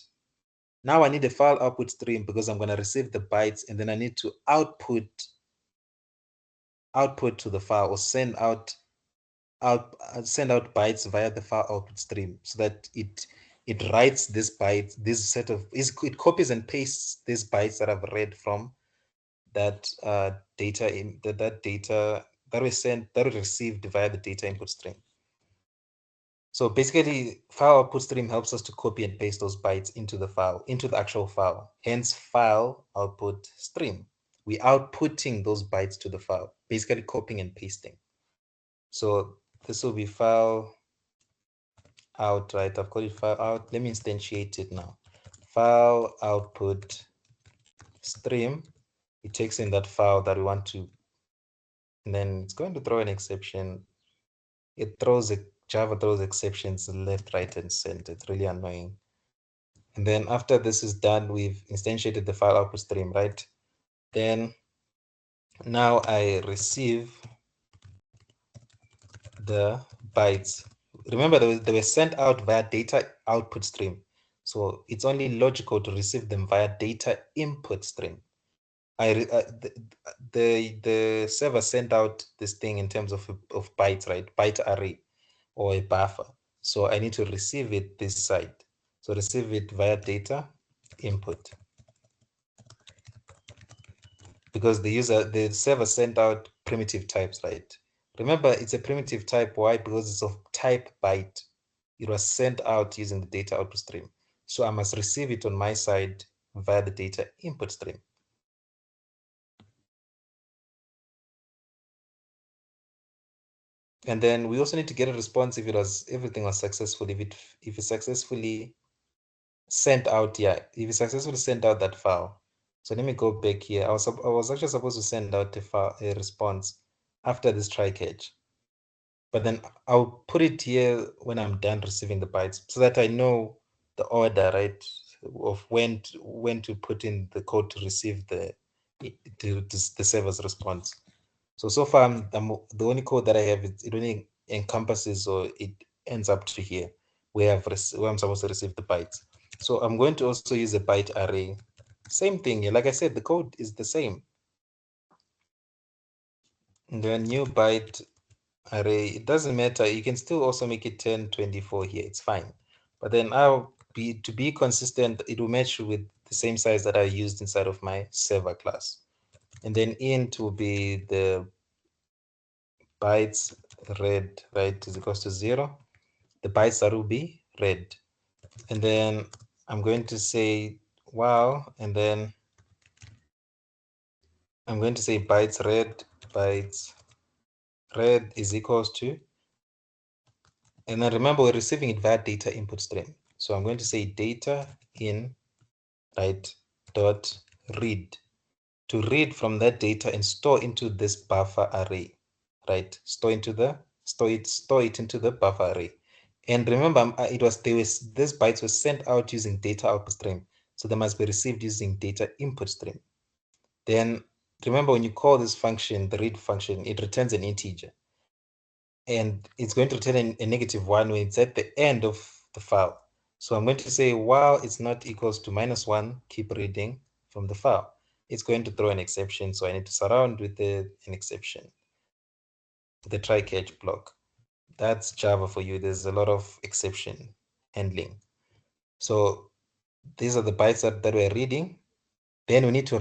Now I need a file output stream because I'm going to receive the bytes, and then I need to output to the file, or send out bytes via the file output stream, so that it writes this byte, this set of it copies and pastes these bytes that I've read from that data in that data that was sent, that was received via the data input stream. So basically, file output stream helps us to copy and paste those bytes into the file, into the actual file. Hence, file output stream. We outputting those bytes to the file, basically copying and pasting. So this will be file out, right? I've called it file out. Let me instantiate it now. File output stream. It takes in that file that we want to, and then it's going to throw an exception. Java throws exceptions left, right, and center. It's really annoying. And then after this is done, we've instantiated the file output stream, right? Then now I receive the bytes. Remember, they were sent out via data output stream. So it's only logical to receive them via data input stream. The server sent out this thing in terms of bytes, right? Byte array or a buffer. So I need to receive it this side. So receive it via data input, because the server sent out primitive types, right? Remember, it's a primitive type. Why? Because it's of type byte. It was sent out using the data output stream. So I must receive it on my side via the data input stream. And then we also need to get a response if everything was successful, if it successfully sent out, if it successfully sent out that file. So let me go back here. I was actually supposed to send out a response after this try catch, but then I'll put it here when I'm done receiving the bytes, so that I know the order, right, of when to put in the code to receive the server's response. So far, the only code that I have, it only encompasses, or it ends up to here, where I'm supposed to receive the bytes. So I'm going to also use a byte array. Same thing here. Like I said, the code is the same. And the new byte array, it doesn't matter. You can still also make it 10, 24 here. It's fine. But then to be consistent, it will match with the same size that I used inside of my server class. And then int will be the bytes read, right, is equals to 0. The bytes that will be read. And then I'm going to say wow, and then I'm going to say bytes read is equals to, and then remember we're receiving it via data input stream. So I'm going to say data in, right, dot read, to read from that data and store into this buffer array, right? Store it into the buffer array. And remember, this bytes was sent out using data output stream, so they must be received using data input stream. Then remember, when you call this function, the read function, it returns an integer, and it's going to return a -1 when it's at the end of the file. So I'm going to say while it's not equals to -1, keep reading from the file. It's going to throw an exception, so I need to surround with an exception, the try catch block. That's Java for you. There's a lot of exception handling. So these are the bytes that we're reading. Then we need to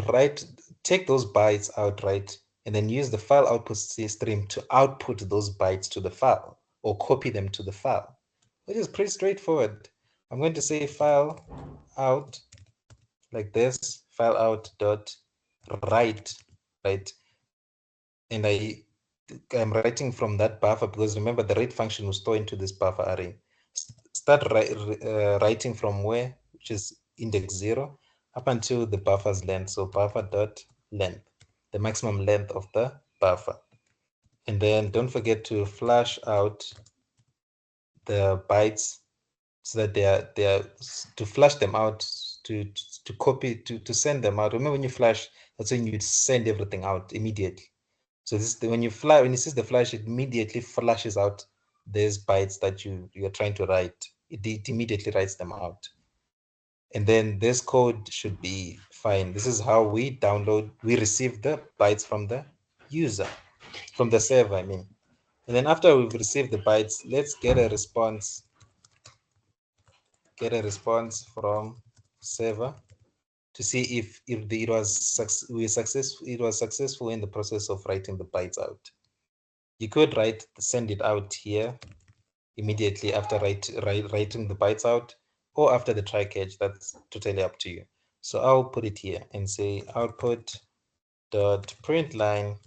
take those bytes out, right? And then use the file output stream to output those bytes to the file, or copy them to the file, which is pretty straightforward. I'm going to say file out like this, file out dot write, right? And I'm writing from that buffer, because remember the read function will store into this buffer array. Start writing from where, which is index 0, up until the buffer's length. So buffer dot length, the maximum length of the buffer. And then don't forget to flash out the bytes, so that they are to flash them out, to copy, to send them out. Remember, when you flash, that's when you send everything out immediately. So when it sees the flash, it immediately flashes out these bytes that you're trying to write. It immediately writes them out. And then this code should be fine. This is how we receive the bytes from the user, from the server, I mean. And then after we've received the bytes, let's get a response from server to see if it was successful in the process of writing the bytes out. You could send it out here immediately after writing the bytes out, or after the try catch. That's totally up to you. So I'll put it here and say output dot print line,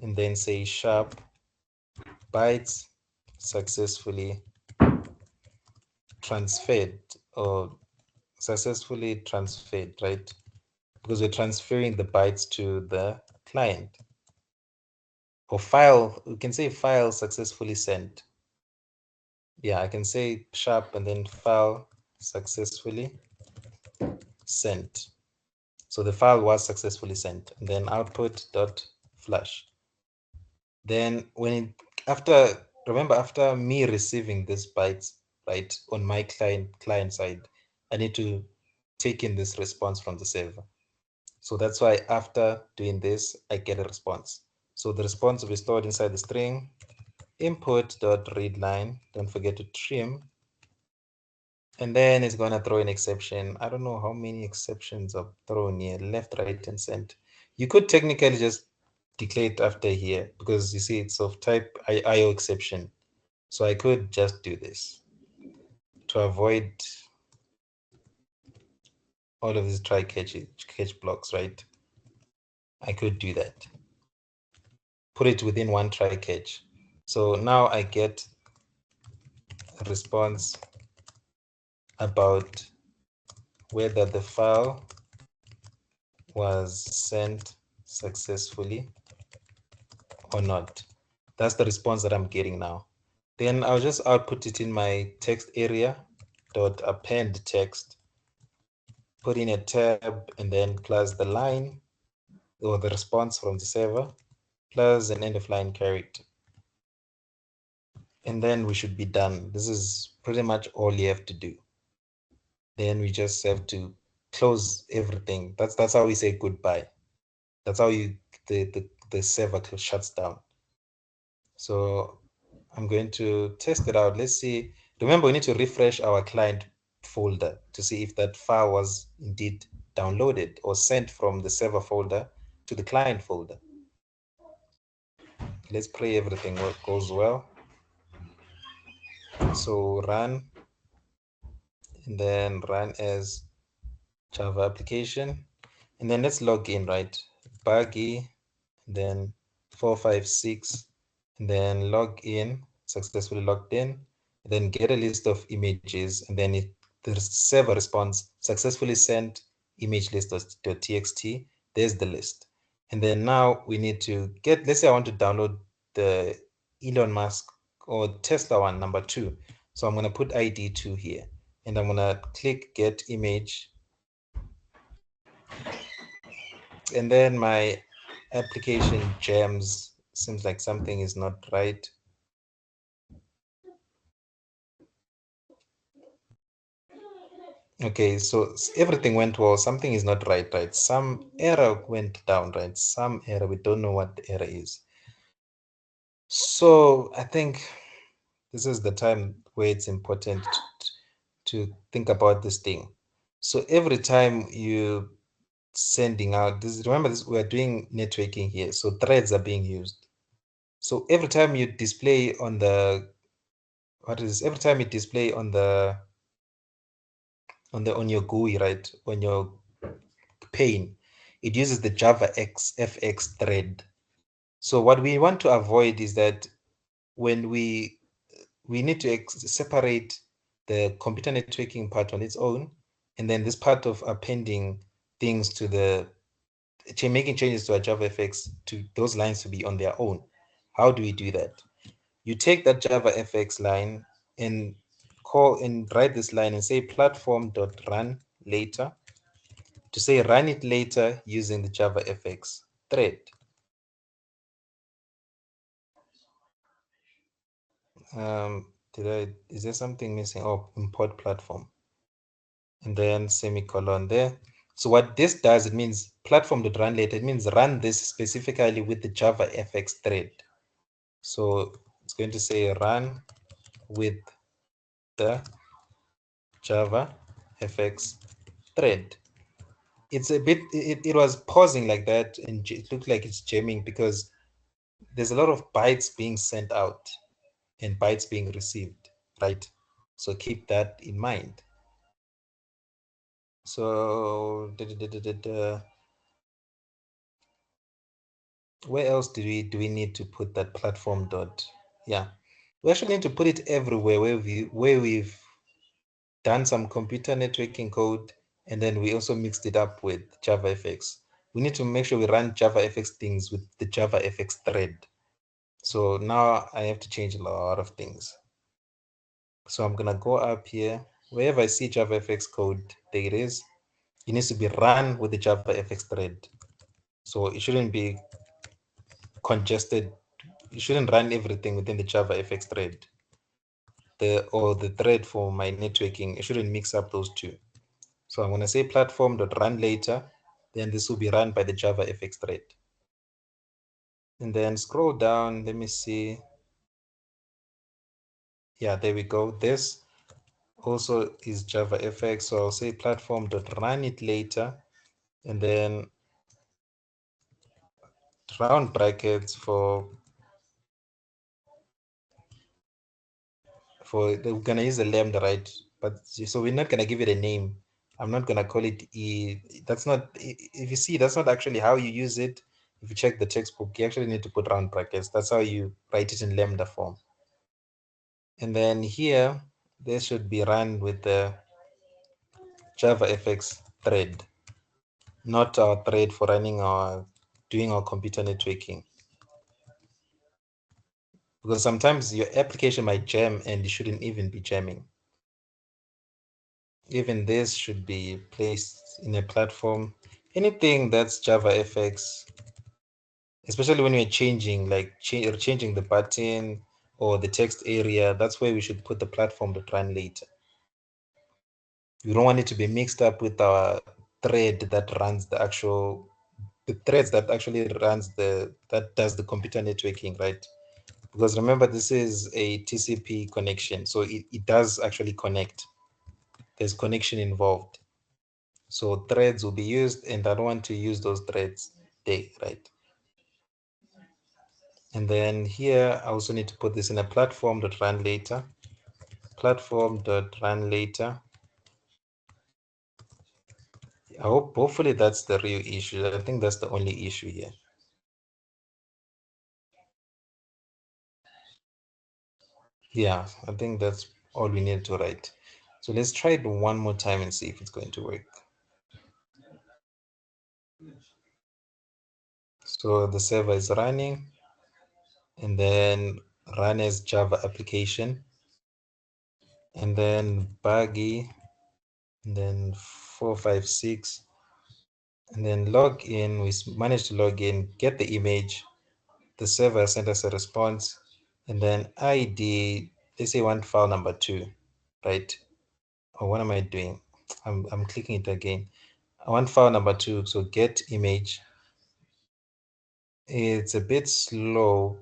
and then say sharp bytes successfully transferred, or successfully transferred, right? Because we're transferring the bytes to the client. Or file, we can say file successfully sent. Yeah, I can say sharp and then file successfully sent. So the file was successfully sent, and then output dot flash. Then remember, after me receiving this bytes, right, on my client side, I need to take in this response from the server. So that's why after doing this, I get a response. So the response will be stored inside the string input.readline. Don't forget to trim. And then it's going to throw an exception. I don't know how many exceptions are thrown here, left, right, and center. You could technically just declare it after here, because you see it's of type IO exception. So I could just do this to avoid all of these try catch blocks, right? I could do that. Put it within one try catch. So now I get a response about whether the file was sent successfully or not. That's the response that I'm getting now. Then I'll just output it in my text area dot append text, put in a tab, and then plus the line or the response from the server plus an end of line character. And then we should be done. This is pretty much all you have to do. Then we just have to close everything. That's how we say goodbye. That's how the server shuts down. So I'm going to test it out. Let's see. Remember, we need to refresh our client folder to see if that file was indeed downloaded or sent from the server folder to the client folder. Let's pray everything goes well. So run, and then run as Java application, and then let's log in, right? Buggy, then 456, and then log in, successfully logged in, and then get a list of images, and then the server responds successfully sent image list.txt. There's the list. And then now we need to get, let's say I want to download the Elon Musk or Tesla one, number 2. So I'm going to put ID 2 here, and I'm going to click get image, and then my application jams. Seems like something is not right. Okay, so everything went well. Something is not right, right? Some error went down, right? Some error. We don't know what the error is. So I think this is the time where it's important to think about this thing. So every time you sending out this, remember this, we're doing networking here. So threads are being used. So every time you display on the every time you display on the on your GUI, right, on your pane, it uses the Java FX thread. So what we want to avoid is that when we need to separate the computer networking part on its own, and then this part of appending things to the making changes to a Java FX to those lines to be on their own. How do we do that? You take that Java FX line and call and write this line and say platform.run later, to say run it later using the Java FX thread. Is there something missing? Oh, import platform. And then semicolon there. So what this does, it means platform.run later. It means run this specifically with the Java FX thread. So it's going to say run with the Java FX thread. It's a bit, it was pausing like that, and it looked like it's jamming because there's a lot of bytes being sent out and bytes being received, right? So keep that in mind. So where else do we need to put that platform dot? Yeah, we actually need to put it everywhere where we've done some computer networking code, and then we also mixed it up with JavaFX. We need to make sure we run JavaFX things with the JavaFX thread. So now I have to change a lot of things. So I'm gonna go up here. Wherever I see JavaFX code, there it is. It needs to be run with the JavaFX thread. So it shouldn't be congested. You shouldn't run everything within the JavaFX thread. The thread for my networking, it shouldn't mix up those two. So I'm going to say platform.run later, then this will be run by the JavaFX thread. And then scroll down, let me see. Yeah, there we go. This also is JavaFX. So I'll say platform.run it later, and then round brackets for we're gonna use a lambda, right? But so we're not gonna give it a name. I'm not gonna call it E. That's not, if you see, that's not actually how you use it. if you check the textbook, you actually need to put round brackets. That's how you write it in lambda form. And then here, this should be run with the JavaFX thread, not our thread for running our doing our computer networking. Because sometimes your application might jam and you shouldn't even be jamming. Even this should be placed in a platform. Anything that's JavaFX, especially when we're changing, like changing the button or the text area, that's where we should put the platform to run later. We don't want it to be mixed up with our thread that runs the threads that actually runs that does the computer networking, right? Because remember, this is a TCP connection, so it does actually connect. There's connection involved. So threads will be used, and I don't want to use those threads there, right? And then here, I also need to put this in a platform.run later. Platform.run later. Hopefully that's the real issue. I think that's the only issue here. Yeah, I think that's all we need to write. So let's try it one more time and see if it's going to work. So the server is running, and then run as Java application, and then buggy, and then 456, and then log in. We managed to log in, get the image. The server sent us a response, and then ID. They say want file number 2, right? Or what am I doing? I'm clicking it again. I want file number 2, so get image. It's a bit slow.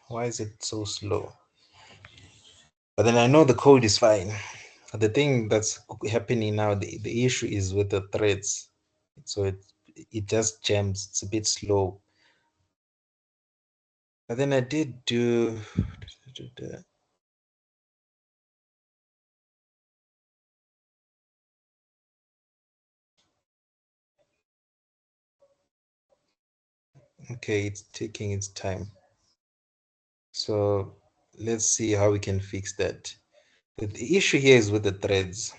Why is it so slow? But then I know the code is fine. The thing that's happening now, the issue is with the threads. So it just jams. It's a bit slow. But then I did do. Okay, it's taking its time. So let's see how we can fix that. The issue here is with the threads.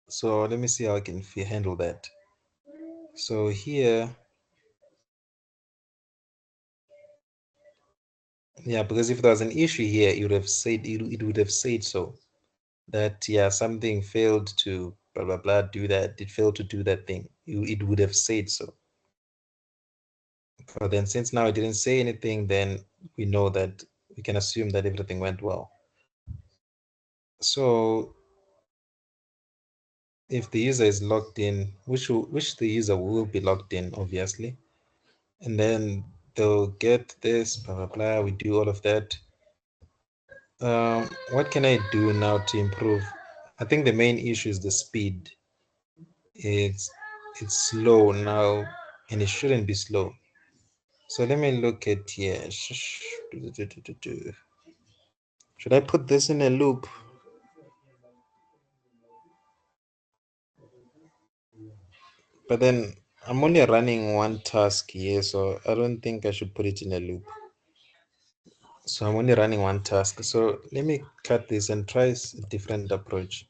So let me see how I can handle that. So here, yeah, because if there was an issue here, it would have said so. That yeah, something failed to blah blah blah do that. It failed to do that thing. It would have said so. But then since now it didn't say anything, then we know that we can assume that everything went well. So if the user is logged in, which the user will be logged in, obviously, and then they'll get this, blah blah blah. We do all of that. What can I do now to improve? I think the main issue is the speed. It's it's slow now, and it shouldn't be slow. So let me look at here. Should I put this in a loop? But then I'm only running one task here, so I don't think I should put it in a loop. So I'm only running one task. So let me cut this and try a different approach.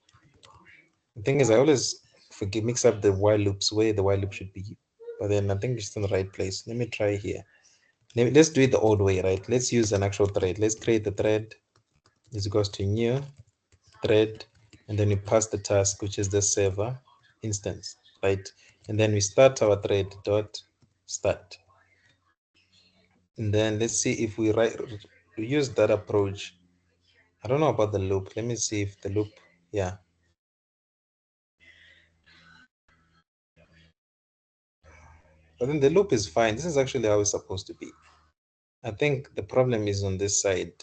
The thing is, I always forget mix up the while loops where the while loop should be. But then I think it's in the right place. Let me try here. Let's do it the old way, right? Let's use an actual thread. Let's create the thread. This goes to new thread, and then we pass the task, which is the server instance, right? And then we start our thread dot start. And then let's see if we use that approach. I don't know about the loop. Let me see if the loop, yeah. But then the loop is fine. This is actually how it's supposed to be. I think the problem is on this side.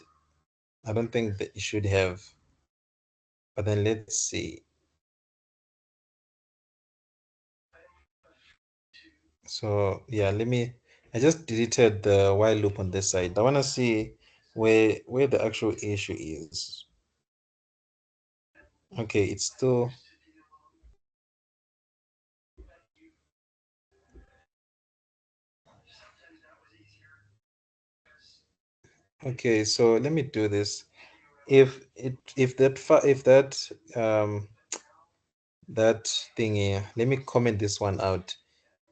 I don't think that it should have. But then let's see. So yeah, I just deleted the while loop on this side. I want to see where the actual issue is. Okay, it's still okay. So let me do this. If that that thingy, let me comment this one out.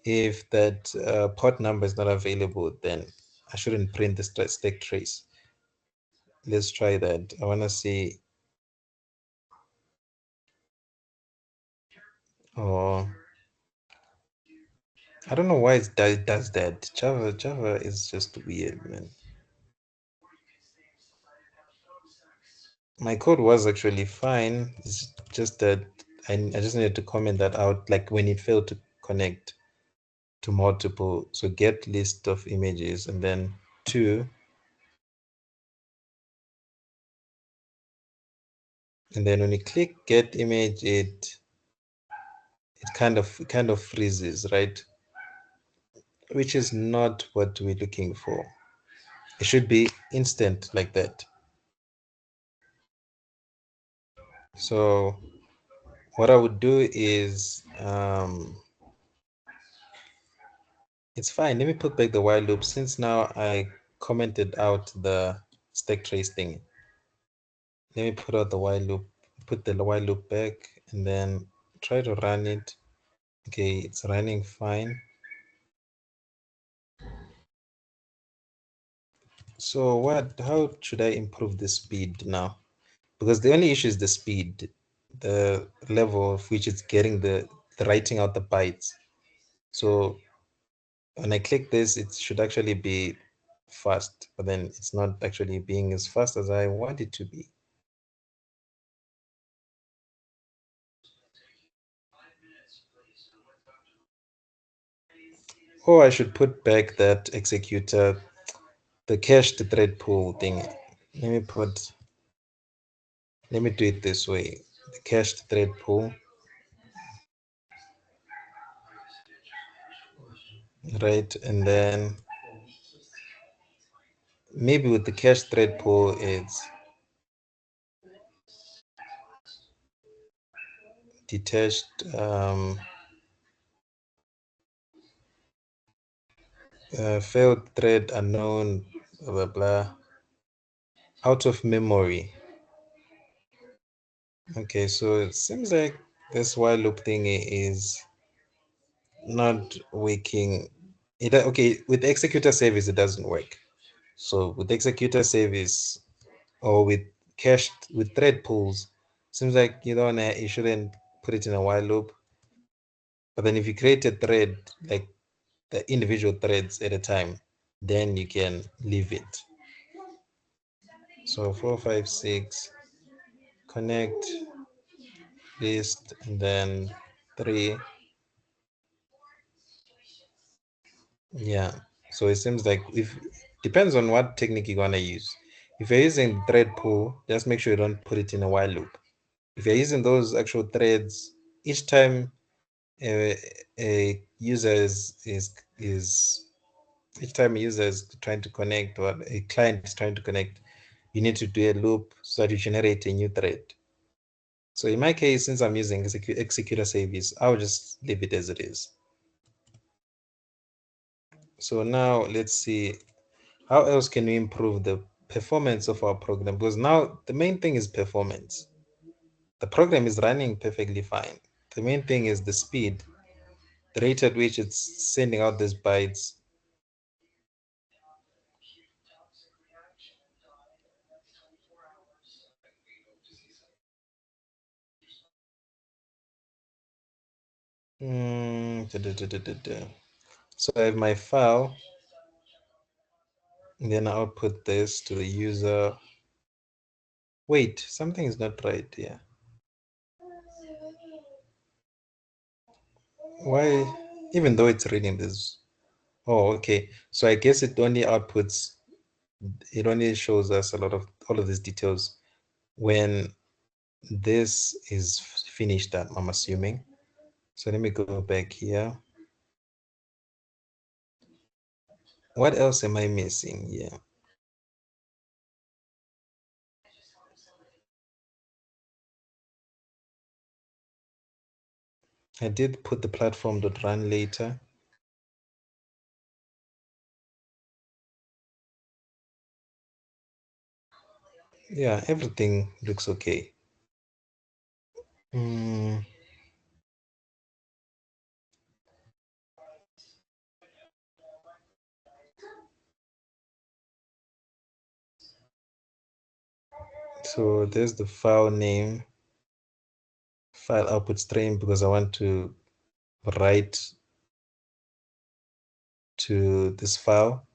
If that port number is not available, then I shouldn't print the stack trace. Let's try that. I want to see. Oh, I don't know why it does that. Java is just weird, man. My code was actually fine. It's just that I just needed to comment that out, like when it failed to connect to multiple. So get list of images and then two, and then when you click get image, it kind of freezes, right? Which is not what we're looking for. It should be instant like that. So what I would do is it's fine. Let me put back the while loop since now I commented out the stack trace thing. Let me put out the while loop, put the while loop back, and then try to run it. Okay, it's running fine. So how should I improve the speed now? Because the only issue is the speed, the level of which it's getting the writing out the bytes. So when I click this, it should actually be fast, but then it's not actually being as fast as I want it to be. Or I should put back that executor, the cached thread pool thing. Let me put, let me do it this way. The cached thread pool, right? And then maybe with the cached thread pool, it's detached, failed thread unknown, blah, blah, blah, out of memory. Okay, so it seems like this while loop thing is not working. Okay, with executor service, it doesn't work. So with executor service or with cached with thread pools, seems like you shouldn't put it in a while loop. But then if you create a thread like the individual threads at a time, then you can leave it. So 456 connect list and then three. Yeah. So it seems like if depends on what technique you're gonna use. If you're using thread pool, just make sure you don't put it in a while loop. If you're using those actual threads, each time a user is each time a user is trying to connect or a client is trying to connect, you need to do a loop so that you generate a new thread. So in my case, since I'm using executor service, I'll just leave it as it is. So now let's see how else can we improve the performance of our program, because now the main thing is performance. The program is running perfectly fine. The main thing is the speed, the rate at which it's sending out these bytes. So I have my file, and then I'll put this to the user. Wait, something is not right here. Why? Even though it's reading this. Oh, okay. So I guess it only shows us a lot of all of these details when this is finished, I'm assuming. So let me go back here. What else am I missing here? I did put the platform.run later. Yeah, everything looks okay. Mm, so there's the file name, file output stream, because I want to write to this file,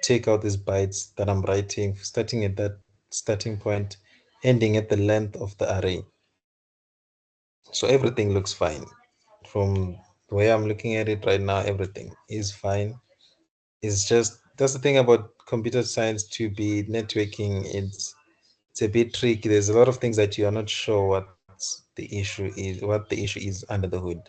take out these bytes that I'm writing, starting at that starting point, ending at the length of the array. So everything looks fine. From the way I'm looking at it right now, everything is fine. It's just that's the thing about computer science to be networking. It's a bit tricky. There's a lot of things that you are not sure what the issue is under the hood.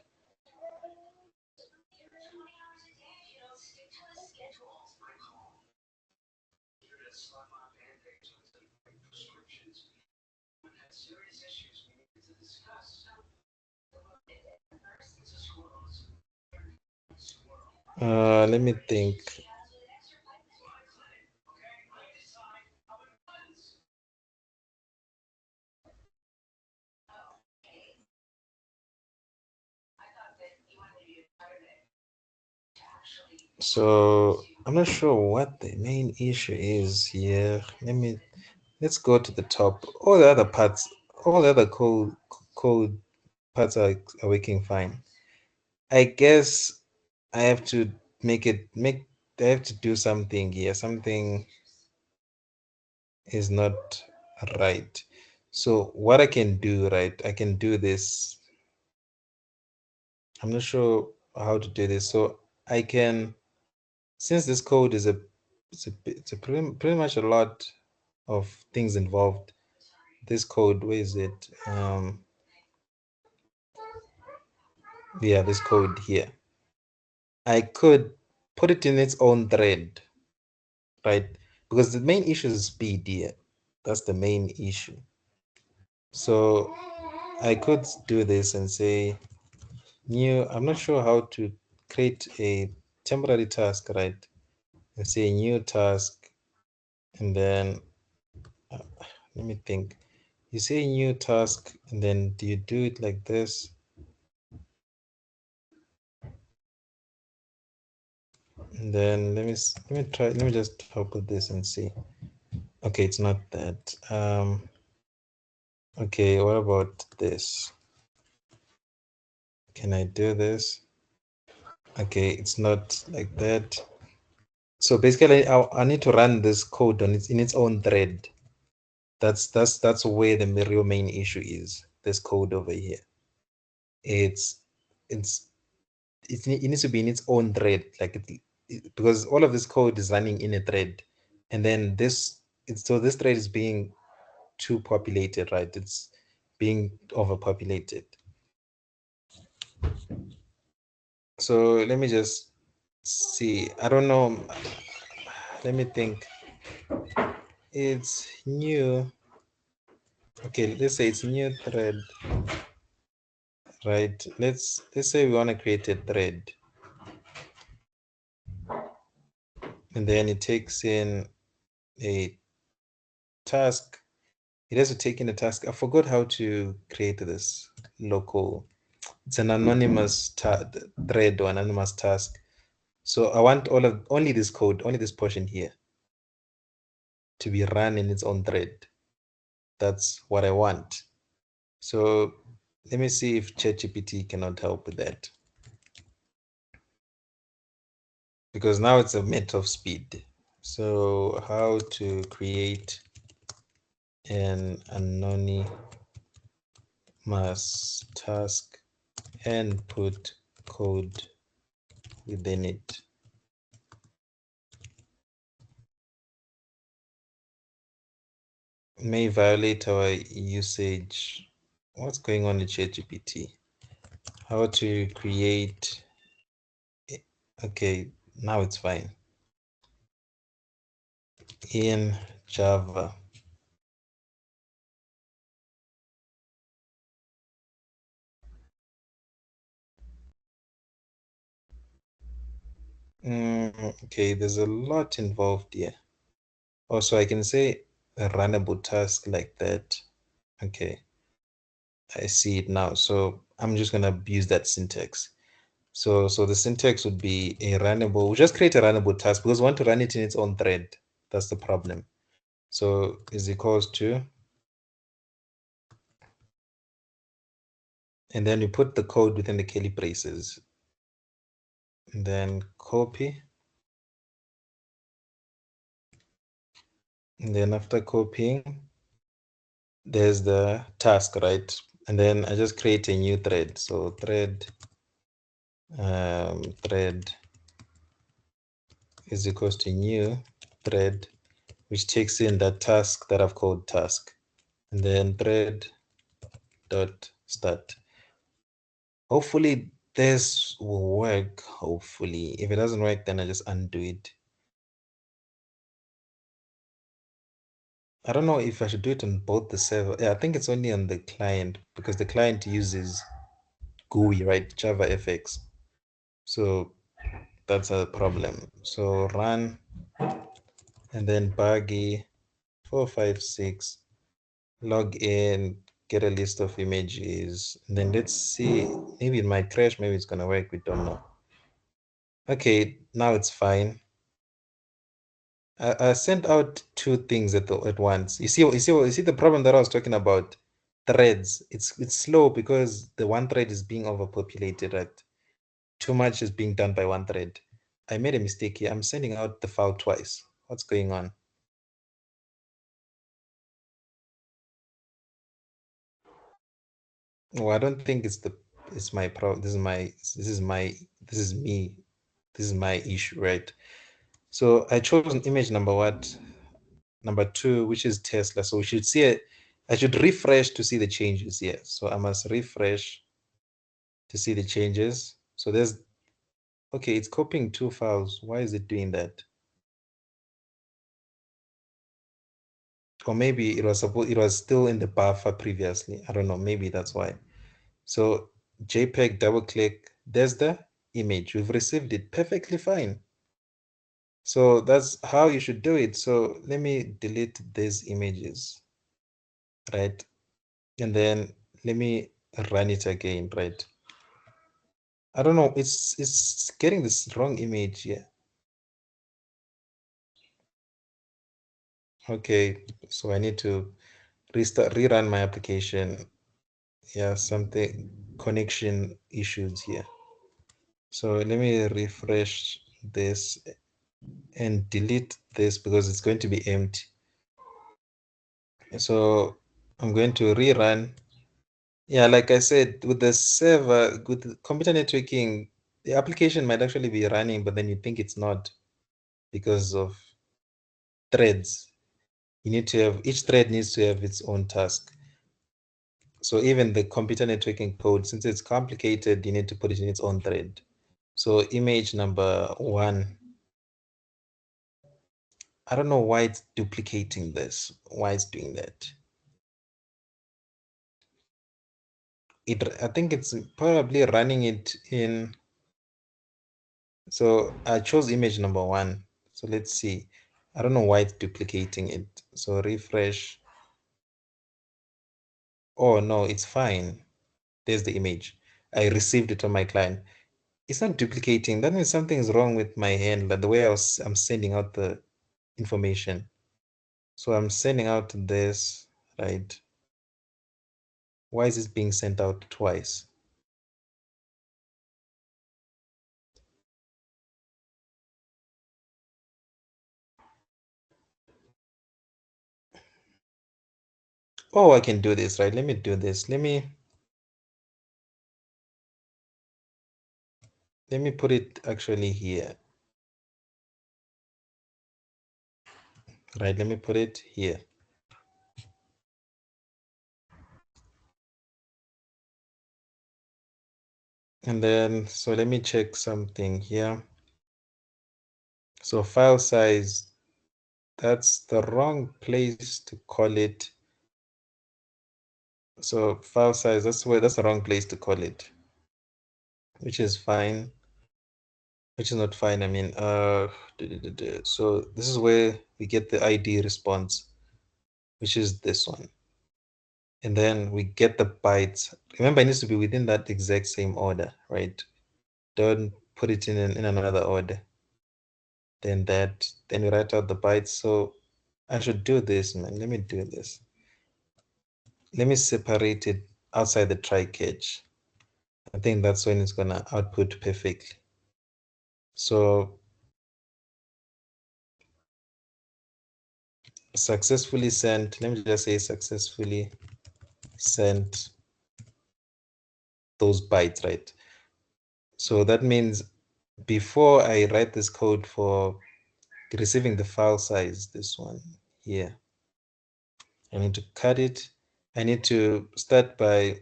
Let me think. So I'm not sure what the main issue is here. Let's go to the top. All the other parts, all the other code parts are working fine. I guess I have to make I have to do something here. Something is not right. So what I can do, right? I can do this. I'm not sure how to do this. So I can, since this code is it's a pretty much a lot of things involved. This code, where is it? Yeah, this code here. I could put it in its own thread, right? Because the main issue is speed here. That's the main issue. So I could do this and say new. I'm not sure how to create a temporary task, right? And say new task, and then uh, let me think. You say new task, and then do you do it like this? And then let me try. Let me just output this and see. Okay, it's not that. Okay, what about this? Can I do this? Okay, it's not like that. So basically, I need to run this code on in its own thread. That's where the real main issue is. This code over here. It's it's it needs to be in its own thread, like because all of this code is running in a thread, and then so this thread is being too populated, right? It's being overpopulated. So let me just see. I don't know. Let me think. It's new. Okay, let's say it's new thread, right? Let's say we want to create a thread, and then it takes in a task. It has to take in a task. I forgot how to create this local. It's an anonymous thread or anonymous task. So I want only this code, only this portion here, to be run in its own thread. That's what I want. So let me see if ChatGPT cannot help with that, because now it's a matter of speed. So how to create an anonymous task and put code within it. May violate our usage. What's going on with ChatGPT? How to create. Okay, now it's fine. In Java. Okay, there's a lot involved here. Also, I can say a runnable task like that. Okay, I see it now. So I'm just gonna use that syntax. So the syntax would be a runnable. We'll just create a runnable task because we want to run it in its own thread. That's the problem. So is equals to, and then you put the code within the curly braces, and then copy, and then after copying, there's the task, right? And then I just create a new thread. So thread is equals to new thread, which takes in that task that I've called task, and then thread dot start. Hopefully this will work. Hopefully, if it doesn't work, then I just undo it. I don't know if I should do it on both the server. Yeah, I think it's only on the client because the client uses GUI, right? JavaFX. So that's a problem. So run and then buggy 456, log in, get a list of images. And then let's see. Maybe it might crash, maybe it's gonna work. We don't know. Okay, now it's fine. I sent out two things at once. You see the problem that I was talking about. Threads. It's slow because the one thread is being overpopulated. Right? Too much is being done by one thread. I made a mistake here. I'm sending out the file twice. What's going on? Oh, I don't think it's my problem. This is my issue, right? So I chose an image number what? Number two, which is Tesla. So we should see it. I should refresh to see the changes here. So I must refresh to see the changes. So there's, okay, it's copying two files. Why is it doing that? Or maybe it was still in the buffer previously. I don't know. Maybe that's why. So JPEG, double click. There's the image. We've received it perfectly fine. So that's how you should do it. So let me delete these images, right? And then let me run it again, right? I don't know. It's getting this wrong image here. Okay, so I need to rerun my application. Yeah, something connection issues here. So let me refresh this and delete this because it's going to be empty. So I'm going to rerun. Yeah, like I said, with the server, with the computer networking, the application might actually be running, but then you think it's not because of threads. You need to have, each thread needs to have its own task. So even the computer networking code, since it's complicated, you need to put it in its own thread. So image number one, I don't know why it's duplicating this, why it's doing that. I think it's probably running it in. So I chose image number one. So let's see. I don't know why it's duplicating it. So refresh. Oh no, it's fine. There's the image. I received it on my client. It's not duplicating. That means something is wrong with my handler, the way I'm sending out the information. So I'm sending out this, right? Why is this being sent out twice? Oh, I can do this, right? Let me do this. Let me put it actually here. Right, let me put it here. And then, so let me check something here. So file size, that's the wrong place to call it. So file size, that's the wrong place to call it, which is fine. which is not fine. I mean, so this is where we get the ID response, which is this one. And then we get the bytes. Remember, it needs to be within that exact same order, right? Don't put it in another order. Then we write out the bytes. So I should do this, man. Let me do this. Let me separate it outside the try catch. I think that's when it's gonna output perfectly. So successfully sent, let me just say successfully sent those bytes, right? So that means before I write this code for receiving the file size, this one here, I need to cut it. I need to start by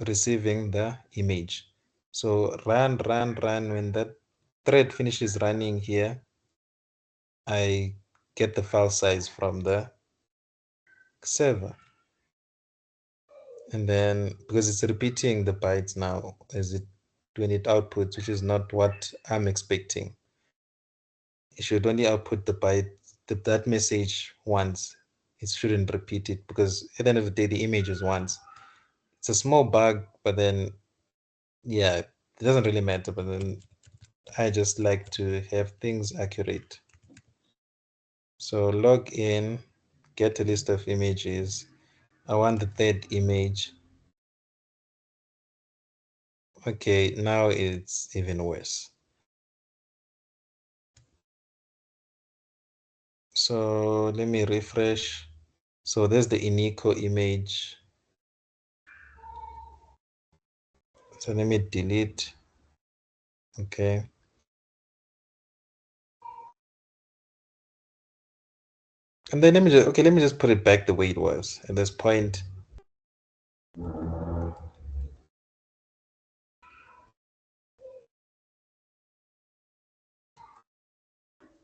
receiving the image. So run. When that thread finishes running here, I get the file size from the server. And then because it's repeating the bytes now as it when it outputs, which is not what I'm expecting. It should only output the byte that message once. It shouldn't repeat it because at the end of the day the image is once. It's a small bug, but then yeah, it doesn't really matter. But then I just like to have things accurate. So log in, get a list of images. I want the third image. Okay, now it's even worse. So let me refresh. So there's the Inico image. So let me delete. Okay. And then let me just put it back the way it was at this point.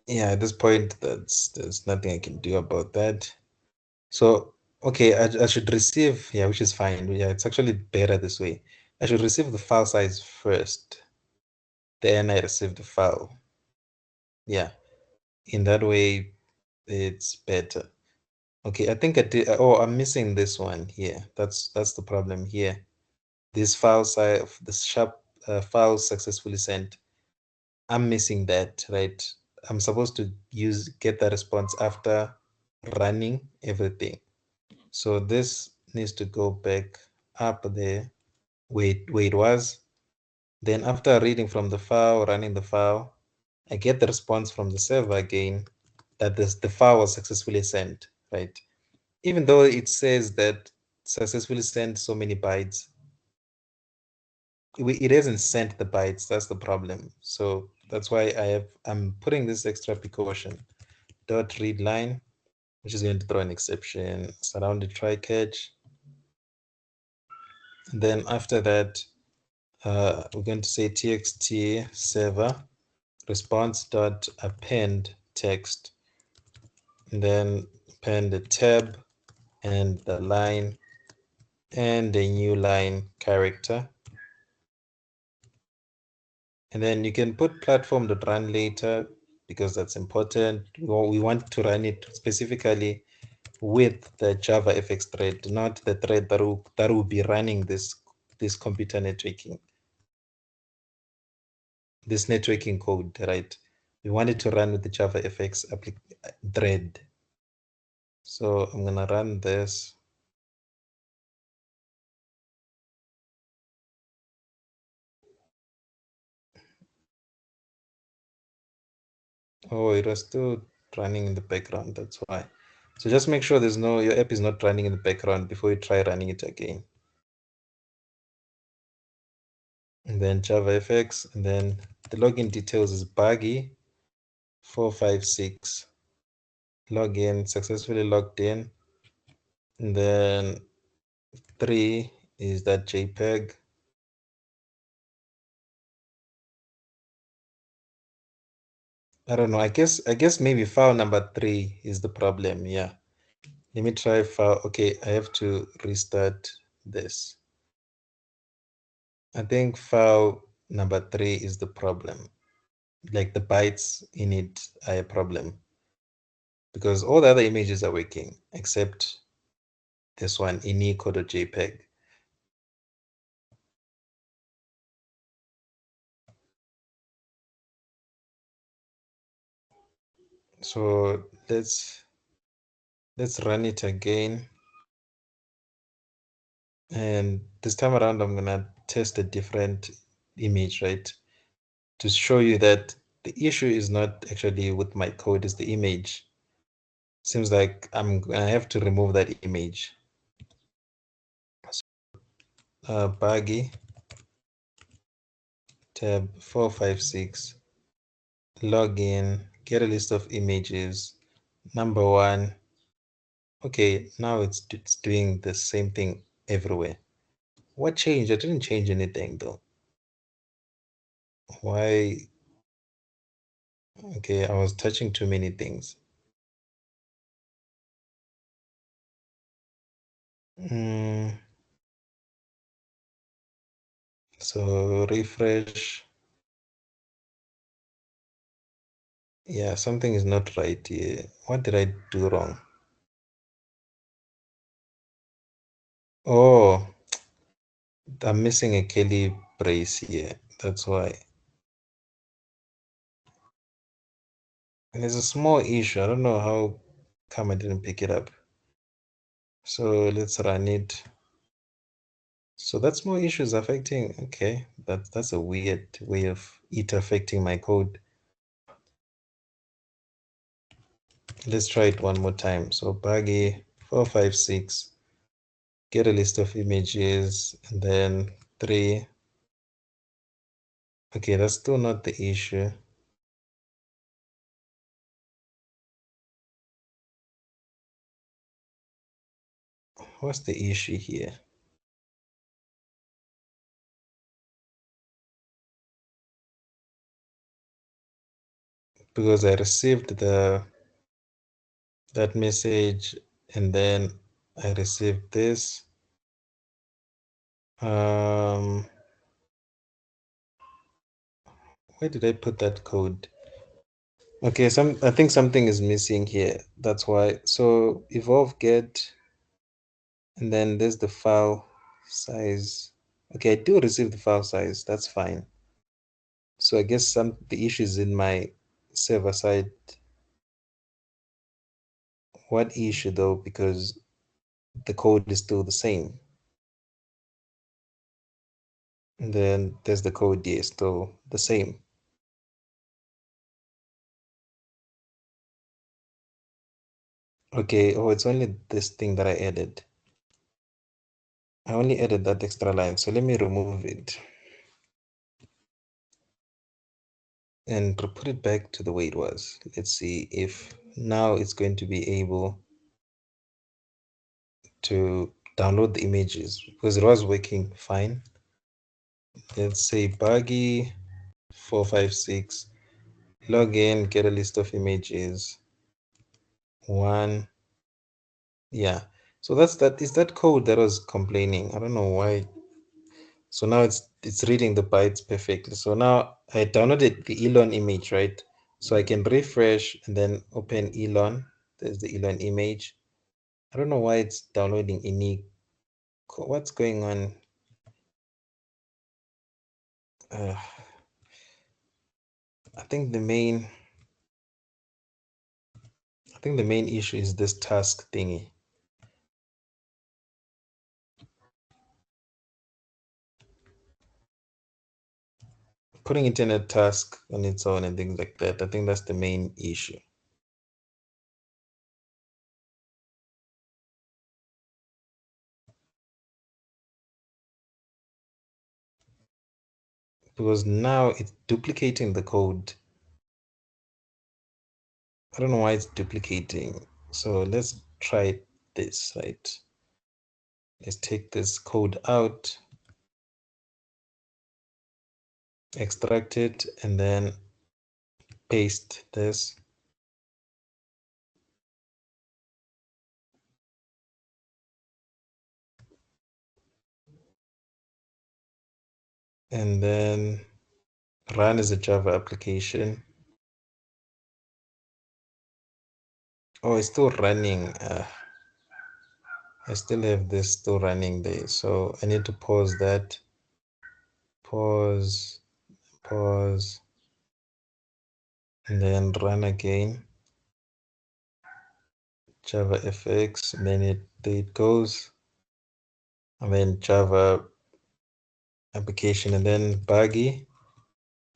Yeah, at this point, there's nothing I can do about that. So okay, I should receive, yeah, which is fine. Yeah, it's actually better this way. I should receive the file size first, then I receive the file. Yeah, in that way, it's better. Okay, I think I did. Oh, I'm missing this one here. That's the problem here. This file size, the sharp file successfully sent. I'm missing that, right? I'm supposed to get the response after running everything. So this needs to go back up there where it was. Then after reading from the file, running the file, I get the response from the server again that the file was successfully sent, right? Even though it says that successfully sent so many bytes, it hasn't sent the bytes. That's the problem. So that's why I'm putting this extra precaution. Dot read line, which is going to throw an exception, surround the try catch. And then after that, we're going to say txt server response dot append text, and then append the tab and the line and a new line character. And then you can put platform dot run later because that's important. We want to run it specifically with the JavaFX thread, not the thread that will be running this computer networking, this networking code, right? We want it to run with the JavaFX thread. So I'm gonna run this. Oh, it was still running in the background. That's why. So just make sure your app is not running in the background before you try running it again. And then JavaFX, and then the login details is buggy 456. Login successfully logged in. And then 3 is that JPEG. I don't know. I guess maybe file number 3 is the problem. Yeah. Let me try file. Okay, I have to restart this. I think file number 3 is the problem. like the bytes in it are a problem because all the other images are working except this one, ini.jpg. So let's run it again. And this time around, I'm gonna test a different image, right? To show you that the issue is not actually with my code, it's the image. Seems like I'm gonna have to remove that image. Buggy tab 456, login, get a list of images. Number one. Okay, now it's doing the same thing everywhere. What changed? I didn't change anything though. Why? Okay, I was touching too many things. Mm, so refresh. Yeah, something is not right here. What did I do wrong? Oh, I'm missing a Kelly brace here. That's why. And there's a small issue. I don't know how come I didn't pick it up. So let's run it. So that small issue is affecting. Okay, that's a weird way of it affecting my code. Let's try it one more time. So buggy 456, get a list of images, and then 3. Okay, that's still not the issue. What's the issue here? Because I received that message and then I received this. Um, where did I put that code? Okay, I think something is missing here. That's why. So evolve get, and then there's the file size. Okay, I do receive the file size. That's fine. So I guess the issue is in my server side. What issue though? Because the code is still the same. And then there's the code here, still the same. Okay, oh, it's only this thing that I added. I only added that extra line, so let me remove it and put it back to the way it was. Let's see if now it's going to be able to download the images because it was working fine. Let's say buggy 456, log in, get a list of images. 1. Yeah. So that's that. Is that code that was complaining? I don't know why. So now it's reading the bytes perfectly. So now I downloaded the Elon image, right? So I can refresh and then open Elon. There's the Elon image. I don't know why it's downloading any. What's going on? Uh, I think the main. I think the main issue is this task thingy. Putting it in a task on its own and things like that. I think that's the main issue. Because now it's duplicating the code. I don't know why it's duplicating. So let's try this, right? Let's take this code out, extract it, and then paste this. And then Run as a Java application. Oh, it's still running. I still have this still running there. So I need to pause that. Pause, pause, and then run again. Java FX, and then there it goes. And then Java application, and then buggy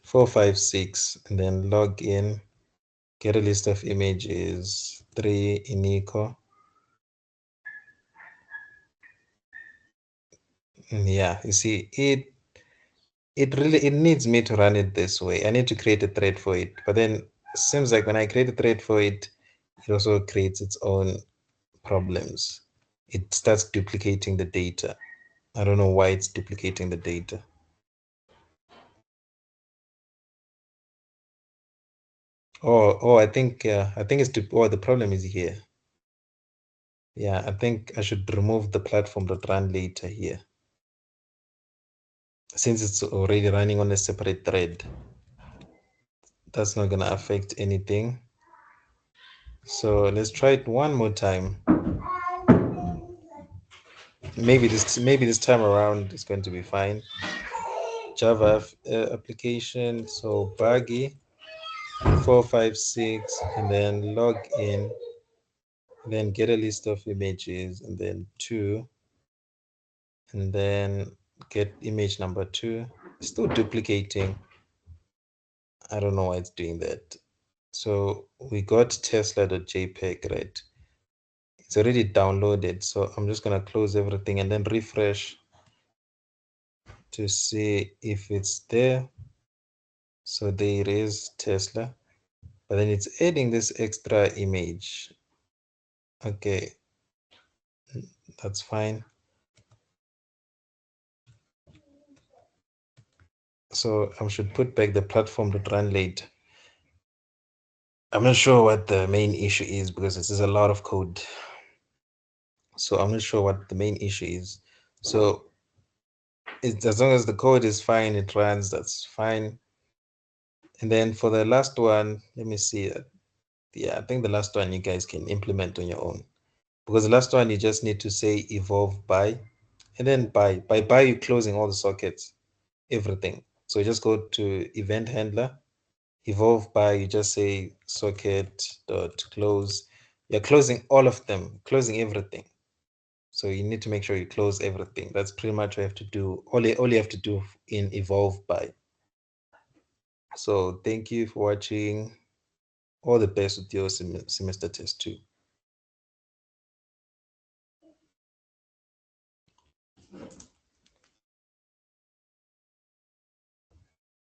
456, and then log in, get a list of images 3 Inico. Yeah, you see it needs me to run it this way. I need to create a thread for it, but then it seems like when I create a thread for it, it also creates its own problems. It starts duplicating the data. I don't know why it's duplicating the data. Oh, I think the problem is here. Yeah, I think I should remove the platform.run later here, since it's already running on a separate thread. That's not gonna affect anything. So let's try it one more time. Maybe this time around it's going to be fine. Java application. So buggy 456, and then log in, and then get a list of images, and then 2, and then get image number 2. Still duplicating. I don't know why it's doing that. So we got tesla.jpg, right? It's already downloaded. So I'm just gonna close everything and then refresh to see if it's there. So there it is, Tesla. But then it's adding this extra image. Okay, that's fine. So I should put back the platform to run later. I'm not sure what the main issue is because this is a lot of code. So I'm not sure what the main issue is. So as long as the code is fine, it runs, that's fine. And then for the last one, let me see. Yeah, I think the last one you guys can implement on your own. Because the last one you just need to say evolve by, and then by you closing all the sockets, everything. So you just go to event handler, evolve by, you just say socket dot close. You're closing all of them, closing everything. So you need to make sure you close everything. That's pretty much what you have to do. All you have to do in evolve by. So thank you for watching. All the best with your semester test 2.